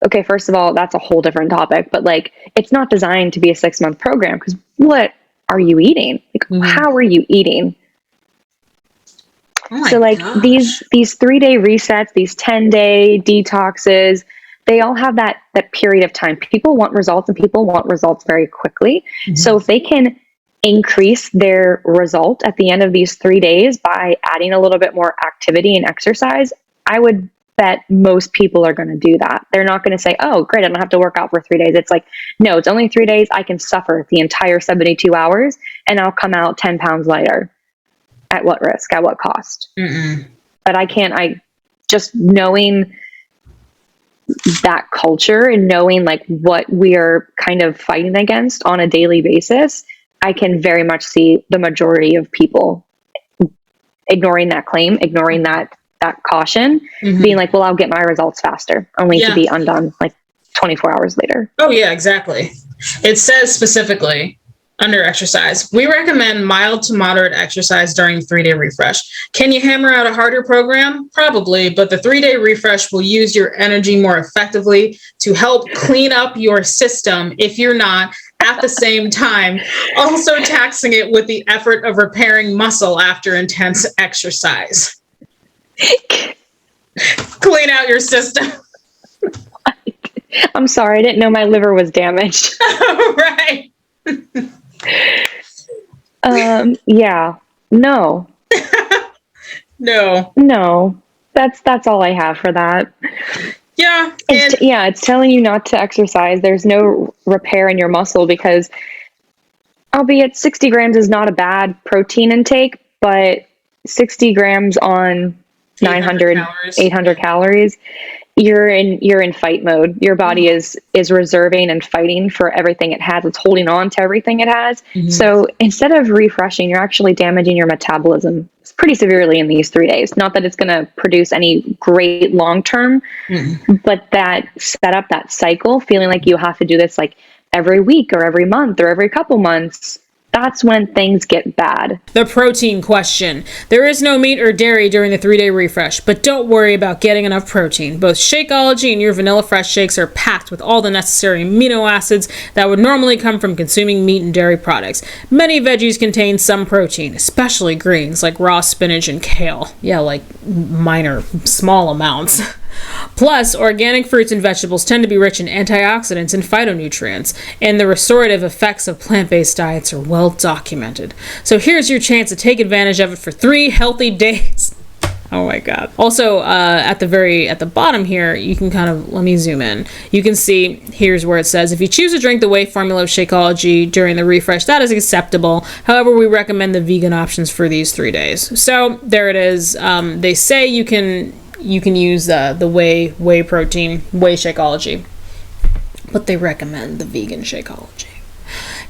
okay, first of all, that's a whole different topic, but like, it's not designed to be a 6-month program because what are you eating? Like, how are you eating? So like these 3-day resets, these 10-day detoxes, they all have that period of time. People want results and people want results very quickly. So if they can increase their result at the end of these 3 days by adding a little bit more activity and exercise, I would bet most people are going to do that. They're not going to say, oh, great, I don't have to work out for 3 days. It's like, no, it's only 3 days. I can suffer the entire 72 hours and I'll come out 10 pounds lighter. At what risk? At what cost? But I just knowing that culture and knowing like what we are kind of fighting against on a daily basis, I can very much see the majority of people ignoring that claim, ignoring that caution, being like, well, I'll get my results faster, only to be undone like 24 hours later. Oh yeah, exactly. It says specifically under exercise, we recommend mild to moderate exercise during 3-day refresh. Can you hammer out a harder program? Probably, but the 3-day refresh will use your energy more effectively to help clean up your system if you're not, at the same time, also taxing it with the effort of repairing muscle after intense exercise. Clean out your system. I'm sorry, I didn't know my liver was damaged. Right. Yeah. No. No. That's all I have for that. Yeah. It's telling you not to exercise. There's no repair in your muscle because, albeit 60 grams is not a bad protein intake, but 60 grams on 800 calories, you're in fight mode. Your body is reserving and fighting for everything it has. It's holding on to everything it has. So instead of refreshing, you're actually damaging your metabolism pretty severely in these 3 days. Not that it's going to produce any great long-term, but that set up that cycle, feeling like you have to do this like every week or every month or every couple months. That's when things get bad. The protein question. There is no meat or dairy during the 3-day refresh, but don't worry about getting enough protein. Both Shakeology and your Vanilla Fresh shakes are packed with all the necessary amino acids that would normally come from consuming meat and dairy products. Many veggies contain some protein, especially greens like raw spinach and kale. Yeah, like minor, small amounts. Plus, organic fruits and vegetables tend to be rich in antioxidants and phytonutrients, and the restorative effects of plant-based diets are well documented. So here's your chance to take advantage of it for 3 healthy days. Oh my god. Also, at the bottom here, you can kind of, let me zoom in. You can see, here's where it says, if you choose to drink the whey formula of Shakeology during the refresh, that is acceptable. However, we recommend the vegan options for these 3 days. So there it is. They say you can use the whey protein, whey Shakeology, but they recommend the vegan Shakeology.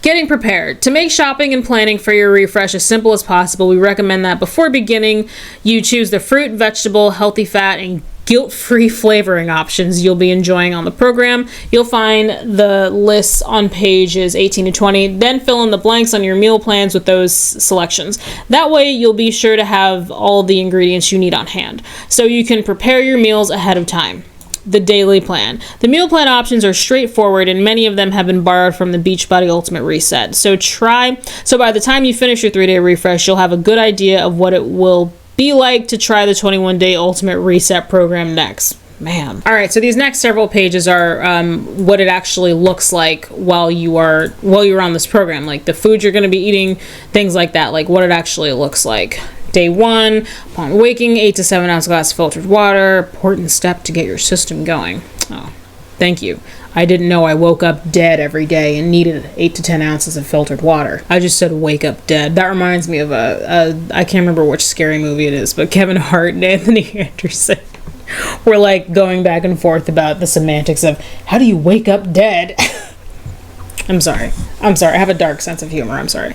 Getting prepared. To make shopping and planning for your refresh as simple as possible, we recommend that before beginning, you choose the fruit, vegetable, healthy fat, and guilt-free flavoring options you'll be enjoying on the program. You'll find the lists on pages 18 to 20, then fill in the blanks on your meal plans with those selections. That way, you'll be sure to have all the ingredients you need on hand, so you can prepare your meals ahead of time. The daily plan. The meal plan options are straightforward, and many of them have been borrowed from the Beachbody Ultimate Reset. So by the time you finish your 3-day refresh, you'll have a good idea of what it will be like to try the 21-day Ultimate Reset program next. Man. All right, so these next several pages are what it actually looks like while you're on this program, like the food you're going to be eating, things like that, like what it actually looks like. Day 1, upon waking, 8 to 7 ounce glass of filtered water. Important step to get your system going. Oh, thank you. I didn't know I woke up dead every day and needed 8 to 10 ounces of filtered water. I just said wake up dead. That reminds me of I can't remember which scary movie it is, but Kevin Hart and Anthony Anderson were like going back and forth about the semantics of how do you wake up dead? I'm sorry. I have a dark sense of humor. I'm sorry.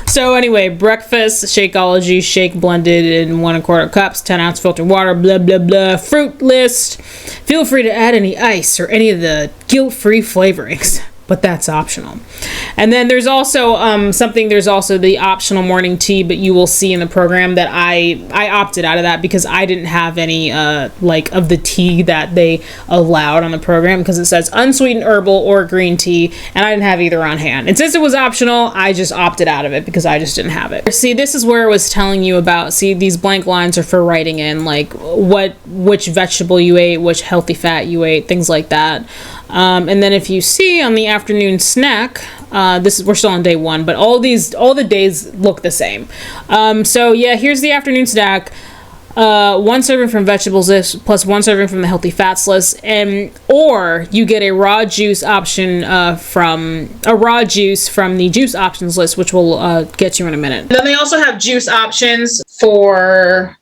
So anyway, breakfast, Shakeology, shake blended in 1 1/4 cups, 10 ounce filtered water, blah, blah, blah. Fruit list. Feel free to add any ice or any of the guilt-free flavorings, but that's optional. And then there's also there's also the optional morning tea, but you will see in the program that I opted out of that because I didn't have any of the tea that they allowed on the program, because it says unsweetened herbal or green tea, and I didn't have either on hand. And since it was optional, I just opted out of it because I just didn't have it. See, this is where it was telling you about, see, these blank lines are for writing in like which vegetable you ate, which healthy fat you ate, things like that. And then if you see on the afternoon snack, we're still on day 1, but all the days look the same. So yeah, here's the afternoon snack. 1 serving from vegetables list plus 1 serving from the healthy fats list, or you get a raw juice option from the juice options list, which we'll get you in a minute. Then they also have juice options for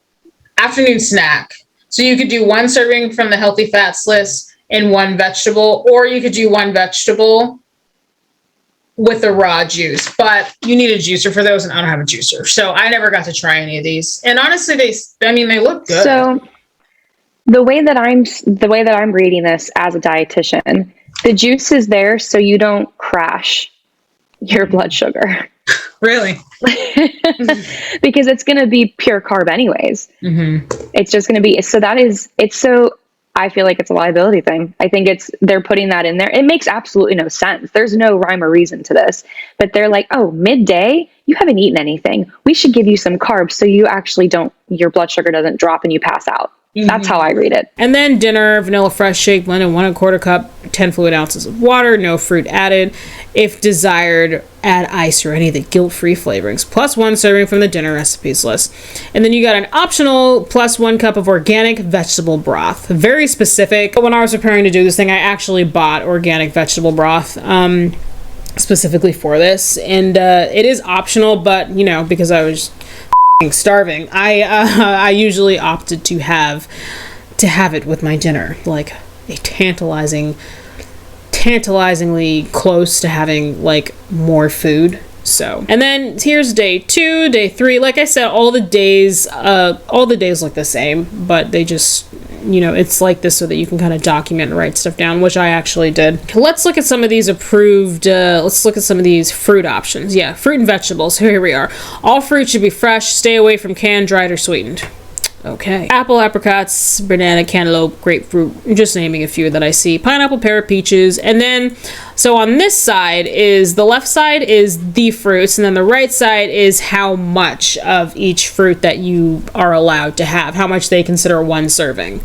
afternoon snack. So you could do 1 serving from the healthy fats list and 1 vegetable, or you could do 1 vegetable with a raw juice, but you need a juicer for those, and I don't have a juicer, so I never got to try any of these. And honestly, they look good. So the way that I'm reading this as a dietitian, the juice is there so you don't crash your blood sugar. Really? Because it's going to be pure carb anyways. Mm-hmm. It's just going to be, I feel like it's a liability thing. I think they're putting that in there. It makes absolutely no sense. There's no rhyme or reason to this, but they're like, oh, midday, you haven't eaten anything. We should give you some carbs so you actually your blood sugar doesn't drop and you pass out. Mm-hmm. That's how I read it. And then dinner, vanilla fresh shake blended 1 1/4 cup, 10 fluid ounces of water, no fruit added. If desired, add ice or any of the guilt-free flavorings, plus 1 serving from the dinner recipes list. And then you got an optional plus 1 cup of organic vegetable broth. Very specific. When I was preparing to do this thing, I actually bought organic vegetable broth specifically for this. And it is optional, but, because I was starving, I usually opted to have it with my dinner, like a tantalizingly close to having like more food. So, and then here's day 2, day 3. Like I said, all the days look the same, but they just, it's like this so that you can kind of document and write stuff down, which I actually did. Let's look at some of these let's look at some of these fruit options. Yeah, fruit and vegetables. Here we are. All fruit should be fresh. Stay away from canned, dried, or sweetened. Okay. Apple, apricots, banana, cantaloupe, grapefruit. I'm just naming a few that I see. Pineapple, pear, peaches. And then, so on this side is, the left side is the fruits, and then the right side is how much of each fruit that you are allowed to have, how much they consider one serving.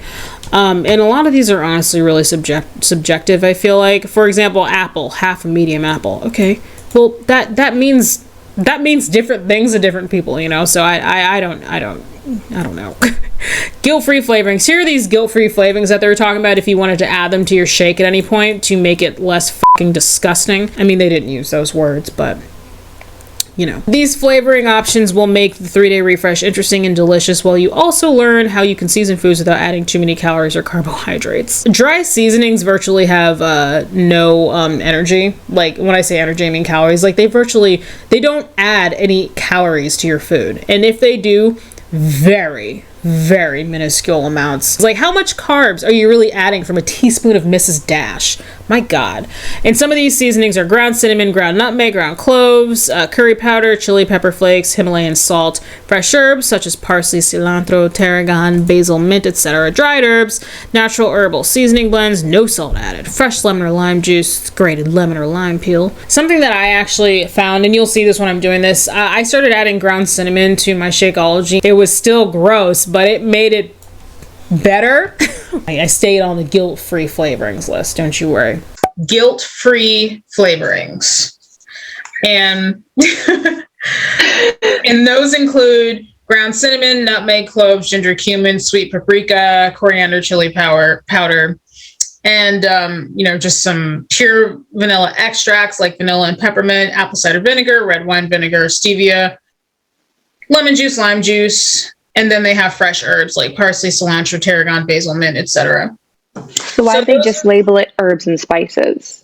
And a lot of these are honestly really subjective, I feel like. For example, apple, half a medium apple. Okay. Well, that means different things to different people, you know? So I don't know. Guilt-free flavorings. Here are these guilt-free flavorings that they were talking about if you wanted to add them to your shake at any point to make it less fucking disgusting. I mean, they didn't use those words, but you know. These flavoring options will make the 3-day refresh interesting and delicious, while you also learn how you can season foods without adding too many calories or carbohydrates. Dry seasonings virtually have no energy. Like, when I say energy, I mean calories. Like, they don't add any calories to your food. And if they do, very minuscule amounts. It's like, how much carbs are you really adding from a teaspoon of Mrs. Dash? My God. And some of these seasonings are ground cinnamon, ground nutmeg, ground cloves, curry powder, chili pepper flakes, Himalayan salt, fresh herbs such as parsley, cilantro, tarragon, basil, mint, etc., dried herbs, natural herbal seasoning blends, no salt added, fresh lemon or lime juice, grated lemon or lime peel. Something that I actually found, and you'll see this when I'm doing this, I started adding ground cinnamon to my Shakeology. It was still gross, but it made it better. I stayed on the guilt-free flavorings list, don't you worry. Guilt-free flavorings. And those include ground cinnamon, nutmeg, cloves, ginger, cumin, sweet paprika, coriander, chili powder, and just some pure vanilla extracts like vanilla and peppermint, apple cider vinegar, red wine vinegar, stevia, lemon juice, lime juice. And then they have fresh herbs like parsley, cilantro, tarragon, basil, mint, etc. So why don't they just label it herbs and spices?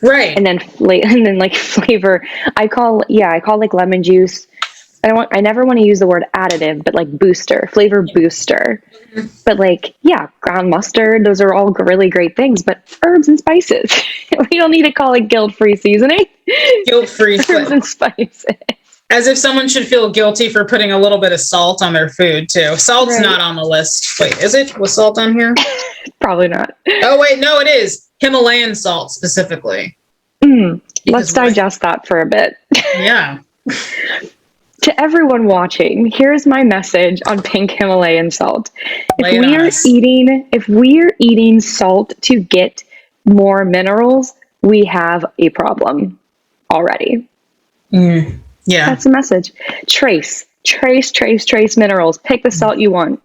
Right. And then like flavor. I call like lemon juice. I never want to use the word additive, but like booster, flavor booster. Mm-hmm. But like, yeah, ground mustard, those are all really great things, but herbs and spices. We don't need to call it guilt-free seasoning. Guilt-free herbs and spices. As if someone should feel guilty for putting a little bit of salt on their food, too. Salt's not on the list. Wait, is it? Was salt on here? Probably not. Oh, wait, no, it is. Himalayan salt, specifically. Let's digest that for a bit. Yeah. To everyone watching, here's my message on pink Himalayan salt. If we're eating salt to get more minerals, we have a problem already. Yeah. That's the message. Trace minerals. Pick the salt you want.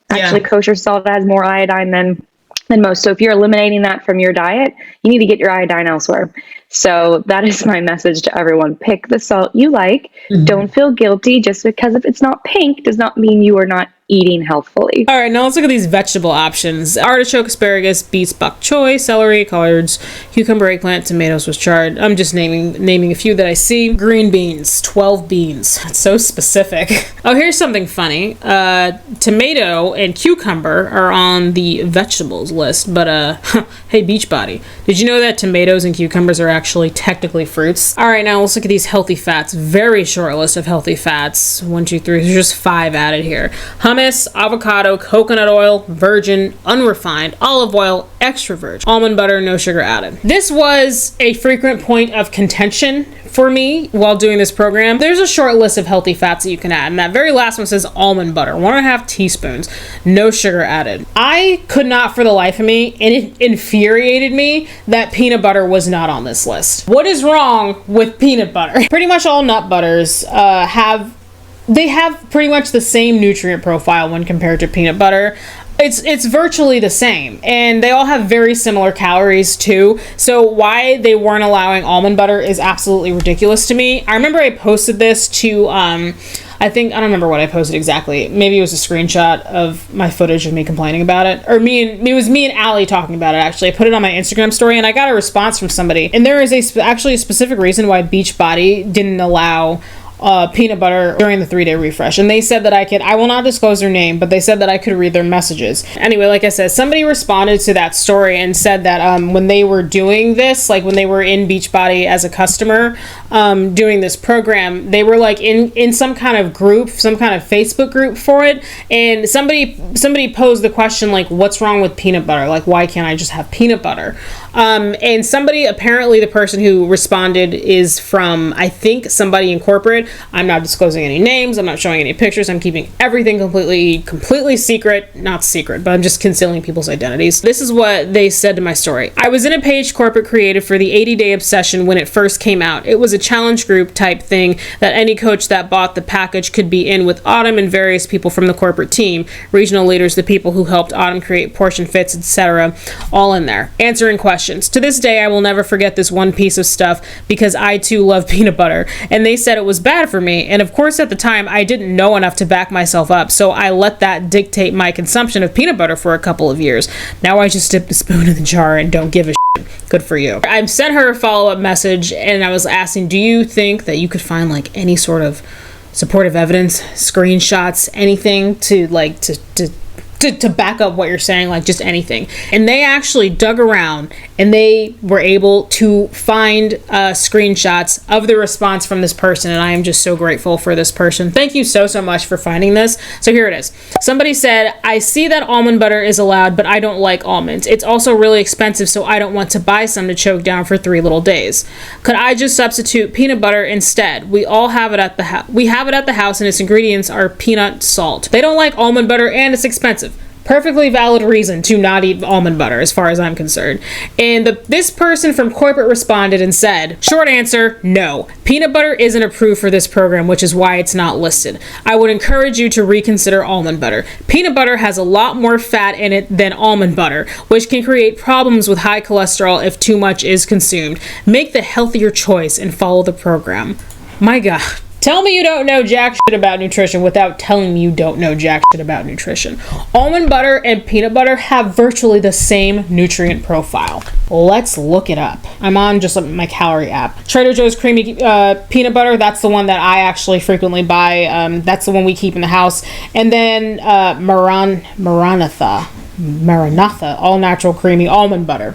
Actually, kosher salt has more iodine than most. So if you're eliminating that from your diet, you need to get your iodine elsewhere. So that is my message to everyone. Pick the salt you like. Mm-hmm. Don't feel guilty. Just because if it's not pink does not mean you are not eating healthfully. All right, now let's look at these vegetable options. Artichoke, asparagus, beets, bok choy, celery, collards, cucumber, eggplant, tomatoes with chard. I'm just naming a few that I see. Green beans, 12 beans. That's so specific. Oh, here's something funny. Tomato and cucumber are on the vegetables list, but hey, Beachbody, did you know that tomatoes and cucumbers are actually technically fruits? All right, now let's look at these healthy fats. Very short list of healthy fats. 1, 2, 3. There's just 5 added here. Hummus, avocado, coconut oil, virgin, unrefined, olive oil, extra virgin, almond butter, no sugar added. This was a frequent point of contention for me while doing this program. There's a short list of healthy fats that you can add, and that very last one says almond butter, 1.5 teaspoons, no sugar added. I could not for the life of me, and it infuriated me that peanut butter was not on this list. What is wrong with peanut butter? Pretty much all nut butters have pretty much the same nutrient profile when compared to peanut butter. It's virtually the same, and they all have very similar calories too. So why they weren't allowing almond butter is absolutely ridiculous to me. I remember I posted this to I don't remember what I posted exactly. Maybe it was a screenshot of my footage of me complaining about it, or it was me and Ali talking about it. Actually, I put it on my Instagram story, and I got a response from somebody. And there is actually a specific reason why Beachbody didn't allow peanut butter during the 3-day refresh, and they said that I will not disclose their name, but they said that I could read their messages. Anyway, like I said, somebody responded to that story and said that when they were doing this, like when they were in Beachbody as a customer, doing this program, they were like in some kind of group, some kind of Facebook group for it, and somebody posed the question like, what's wrong with peanut butter? Like, why can't I just have peanut butter? And somebody, apparently the person who responded is from, I think, somebody in corporate. I'm not disclosing any names. I'm not showing any pictures. I'm keeping everything completely secret. Not secret, but I'm just concealing people's identities. This is what they said to my story. I was in a page corporate created for the 80-day obsession when it first came out. It was a challenge group type thing that any coach that bought the package could be in with Autumn and various people from the corporate team, regional leaders, the people who helped Autumn create portion fits, etc., all in there, answering questions. To this day, I will never forget this one piece of stuff because I too love peanut butter, and they said it was bad for me, and of course at the time I didn't know enough to back myself up, so I let that dictate my consumption of peanut butter for a couple of years. Now I just dip the spoon in the jar and don't give a shit. Good for you. I sent her a follow-up message and I was asking, do you think that you could find like any sort of supportive evidence, screenshots, anything to back up what you're saying, like just anything? And they actually dug around and they were able to find screenshots of the response from this person, and I am just so grateful for this person. Thank you so much for finding this. So here it is. Somebody said, I see that almond butter is allowed, but I don't like almonds. It's also really expensive, so I don't want to buy some to choke down for 3 little days. Could I just substitute peanut butter instead? We all have it at the house. We have it at the house, and its ingredients are peanut salt. They don't like almond butter, and it's expensive. Perfectly valid reason to not eat almond butter as far as I'm concerned. And this person from corporate responded and said, short answer, no. Peanut butter isn't approved for this program, which is why it's not listed. I would encourage you to reconsider almond butter. Peanut butter has a lot more fat in it than almond butter, which can create problems with high cholesterol if too much is consumed. Make the healthier choice and follow the program. My God. Tell me you don't know jack shit about nutrition without telling me you don't know jack shit about nutrition. Almond butter and peanut butter have virtually the same nutrient profile. Let's look it up. I'm on just my calorie app. Trader Joe's creamy peanut butter, that's the one that I actually frequently buy. That's the one we keep in the house. And then Maranatha, all natural creamy almond butter.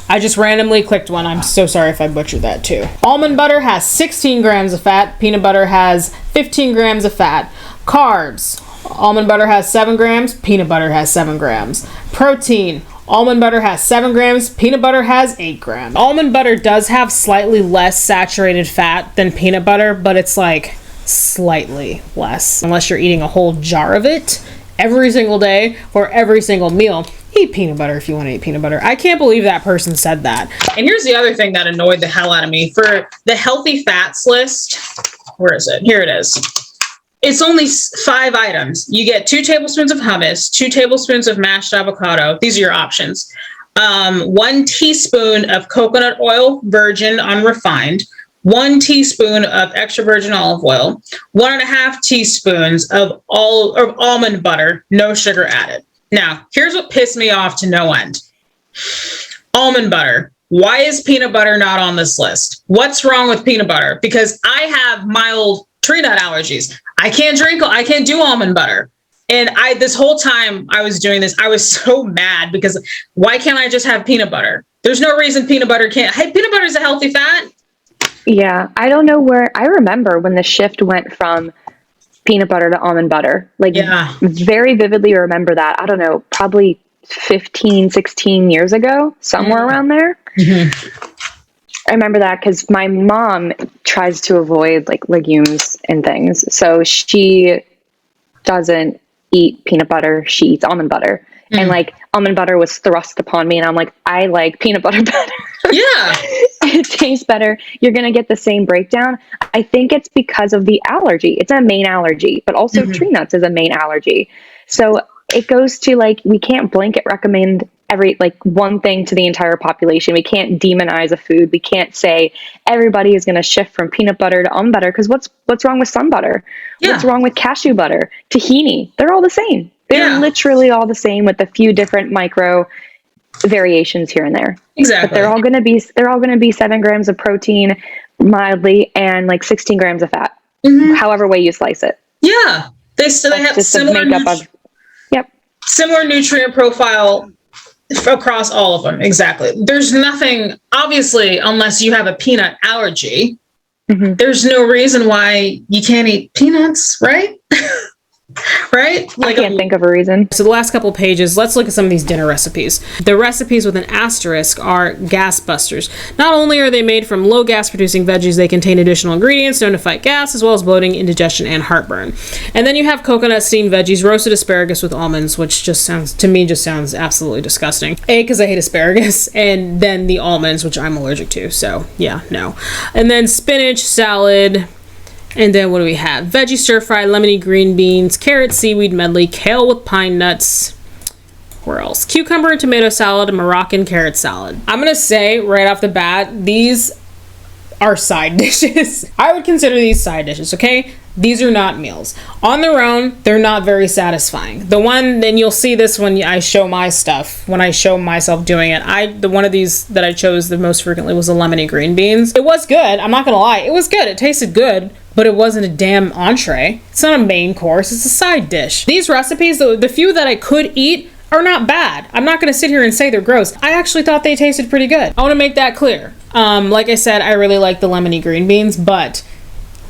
I just randomly clicked one. I'm so sorry if I butchered that too. Almond butter has 16 grams of fat. Peanut butter has 15 grams of fat. Carbs. Almond butter has 7 grams. Peanut butter has 7 grams. Protein. Almond butter has 7 grams. Peanut butter has 8 grams. Almond butter does have slightly less saturated fat than peanut butter, but it's like slightly less. Unless you're eating a whole jar of it every single day or every single meal. Eat peanut butter if you want to eat peanut butter. I can't believe that person said that. And here's the other thing that annoyed the hell out of me. For the healthy fats list, where is it? Here it is. It's only 5 items. You get 2 tablespoons of hummus, 2 tablespoons of mashed avocado. These are your options. 1 teaspoon of coconut oil, virgin, unrefined. 1 teaspoon of extra virgin olive oil. 1.5 teaspoons of almond butter, no sugar added. Now, here's what pissed me off to no end. Almond butter. Why is peanut butter not on this list? What's wrong with peanut butter? Because I have mild tree nut allergies. I can't do almond butter. And this whole time I was doing this, I was so mad because why can't I just have peanut butter? There's no reason peanut butter can't. Hey, peanut butter is a healthy fat. Yeah, I don't know where. I remember when the shift went from peanut butter to almond butter. Very vividly remember that. I don't know, probably 15, 16 years ago, somewhere around there. Mm-hmm. I remember that because my mom tries to avoid like legumes and things. So she doesn't eat peanut butter. She eats almond butter. Mm. And like almond butter was thrust upon me. And I'm like, I like peanut butter better. Yeah. It tastes better. You're going to get the same breakdown. I think it's because of the allergy. It's a main allergy, but also tree nuts is a main allergy. So it goes to like, we can't blanket recommend one thing to the entire population. We can't demonize a food. We can't say everybody is going to shift from peanut butter to almond butter. Cause what's wrong with sun butter? Yeah. What's wrong with cashew butter? Tahini? They're all the same. They're literally all the same with a few different micro variations here and there. Exactly. But they're all going to be 7 grams of protein mildly and like 16 grams of fat. however way you slice it. Yeah, they have just similar the makeup of. Yep. Similar nutrient profile across all of them. Exactly. There's nothing, obviously, unless you have a peanut allergy. There's no reason why you can't eat peanuts, right? Right? I can't think of a reason. So the last couple pages, let's look at some of these dinner recipes. The recipes with an asterisk are gas busters. Not only are they made from low gas producing veggies, they contain additional ingredients known to fight gas, as well as bloating, indigestion, and heartburn. And then you have coconut steamed veggies, roasted asparagus with almonds, which just sounds absolutely disgusting. A, because I hate asparagus, and then the almonds, which I'm allergic to. So yeah, no. And then spinach, salad. And then what do we have? Veggie stir fry, lemony green beans, carrot seaweed medley, kale with pine nuts. Where else? Cucumber and tomato salad, and Moroccan carrot salad. I'm going to say right off the bat, these are side dishes. I would consider these side dishes, okay? These are not meals. On their own, they're not very satisfying. The one, then you'll see this when I show my stuff, when I show myself doing it. The one of these that I chose the most frequently was the lemony green beans. It was good. I'm not gonna lie. It was good. It tasted good, but it wasn't a damn entree. It's not a main course. It's a side dish. These recipes, the few that I could eat, are not bad. I'm not gonna sit here and say they're gross. I actually thought they tasted pretty good. I wanna make that clear. Like I said, I really like the lemony green beans, but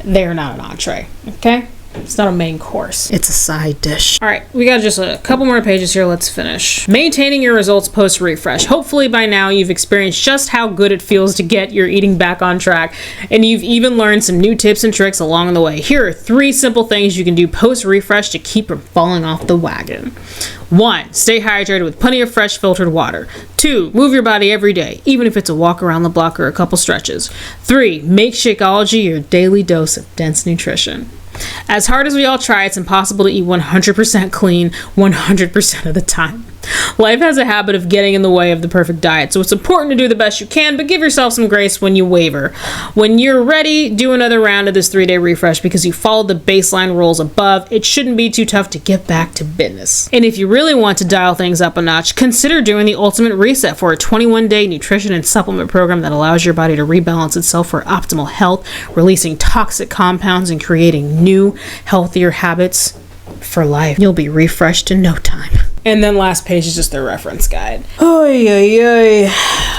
they're not an entree, okay? It's not a main course. It's a side dish. All right, we got just a couple more pages here. Let's finish. Maintaining your results post-refresh. Hopefully by now you've experienced just how good it feels to get your eating back on track, and you've even learned some new tips and tricks along the way. Here are 3 simple things you can do post-refresh to keep from falling off the wagon. 1. Stay hydrated with plenty of fresh filtered water. 2. Move your body every day, even if it's a walk around the block or a couple stretches. 3. Make Shakeology your daily dose of dense nutrition. As hard as we all try, it's impossible to eat 100% clean 100% of the time. Life has a habit of getting in the way of the perfect diet, so it's important to do the best you can, but give yourself some grace when you waver. When you're ready, do another round of this 3-day refresh because you followed the baseline rules above. It shouldn't be too tough to get back to business. And if you really want to dial things up a notch, consider doing the Ultimate Reset for a 21-day nutrition and supplement program that allows your body to rebalance itself for optimal health, releasing toxic compounds and creating new, healthier habits for life. You'll be refreshed in no time. And then last page is just their reference guide. Oy, oy, oy.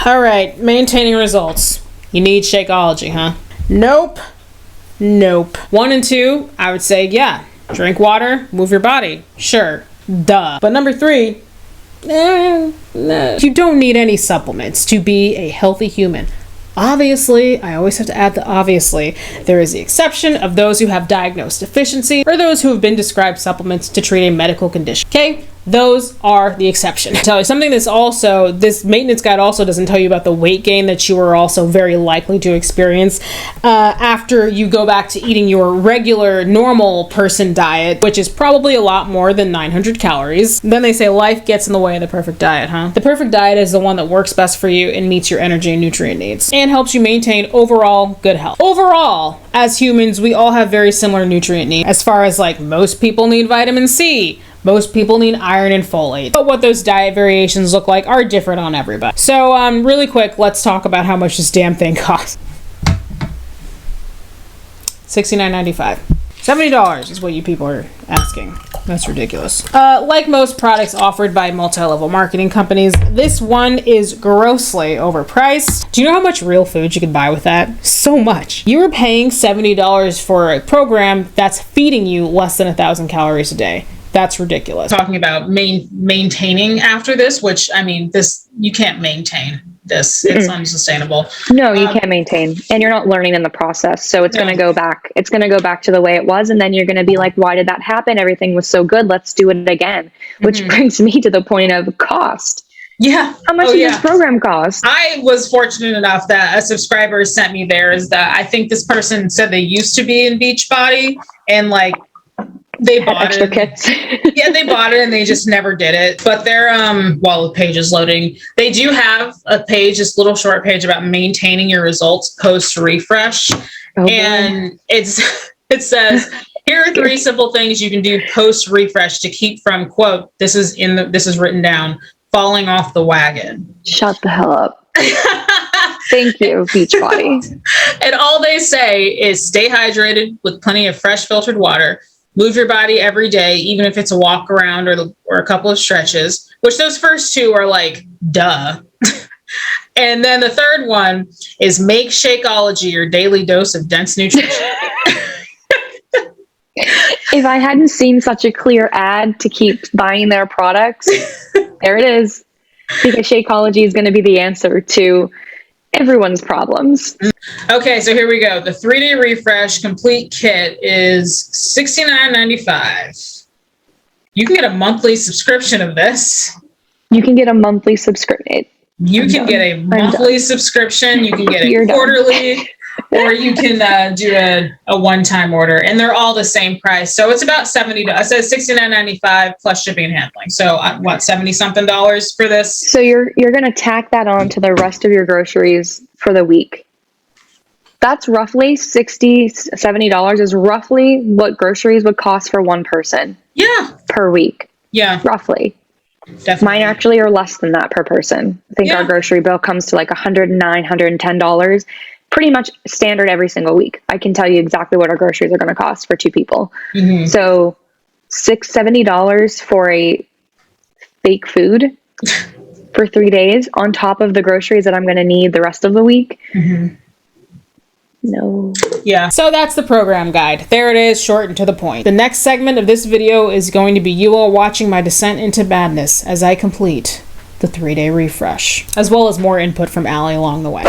All right, maintaining results. You need Shakeology, huh? Nope. 1 and 2, I would say, yeah. Drink water, move your body. Sure, duh. But number 3, nah. You don't need any supplements to be a healthy human. Obviously, I always have to add the obviously, there is the exception of those who have diagnosed deficiency or those who have been prescribed supplements to treat a medical condition. Okay? Those are the exception. I'll tell you something that's also, this maintenance guide also doesn't tell you about the weight gain that you are also very likely to experience after you go back to eating your regular normal person diet, which is probably a lot more than 900 calories. Then they say life gets in the way of the perfect diet, huh? The perfect diet is the one that works best for you and meets your energy and nutrient needs and helps you maintain overall good health. Overall, as humans, we all have very similar nutrient needs. As far as like most people need vitamin C, most people need iron and folate. But what those diet variations look like are different on everybody. So really quick, let's talk about how much this damn thing costs. $69.95. $70 is what you people are asking. That's ridiculous. Like most products offered by multi-level marketing companies, this one is grossly overpriced. Do you know how much real food you could buy with that? So much. You are paying $70 for a program that's feeding you less than 1,000 calories a day. That's ridiculous. Talking about maintaining after this, which I mean, this you can't maintain this. It's unsustainable. No, you can't maintain, and you're not learning in the process. So it's going to go back. It's going to go back to the way it was, and then you're going to be like, "Why did that happen? Everything was so good. Let's do it again." Which brings me to the point of cost. Yeah. How much does this program cost? I was fortunate enough that a subscriber sent me theirs. That I think this person said they used to be in Beachbody, and like. They bought extra it. Kits. Yeah, they bought it and they just never did it. But they're while the page is loading, they do have a page, this little short page about maintaining your results post refresh. And it says, here are 3 simple things you can do post refresh to keep from, quote, this is written down, falling off the wagon. Shut the hell up. Thank you, Beachbody. And all they say is stay hydrated with plenty of fresh filtered water. Move your body every day, even if it's a walk around or a couple of stretches, which those first two are like, duh. And then the third one is make Shakeology your daily dose of dense nutrition. If I hadn't seen such a clear ad to keep buying their products, there it is. Because Shakeology is going to be the answer to everyone's problems. Okay, so here we go. The 3-day refresh complete kit is $69.95. You can get a monthly subscription of this. You can get a monthly subscription. You can get a monthly subscription. You can get it quarterly. Or you can do a one-time order, and they're all the same price. So it's about $70. It says $69.95 plus shipping and handling. So what, $70-something for this? So you're going to tack that on to the rest of your groceries for the week. That's roughly $70 is roughly what groceries would cost for one person. Yeah. Per week. Yeah. Roughly. Definitely. Mine actually are less than that per person. I think our grocery bill comes to like $109, $110. Pretty much standard every single week. I can tell you exactly what our groceries are going to cost for 2 people. Mm-hmm. So $70 for a fake food for 3 days on top of the groceries that I'm going to need the rest of the week. Mm-hmm. No. Yeah. So that's the program guide. There it is, short and to the point. The next segment of this video is going to be you all watching my descent into madness as I complete the 3-day refresh, as well as more input from Ale along the way.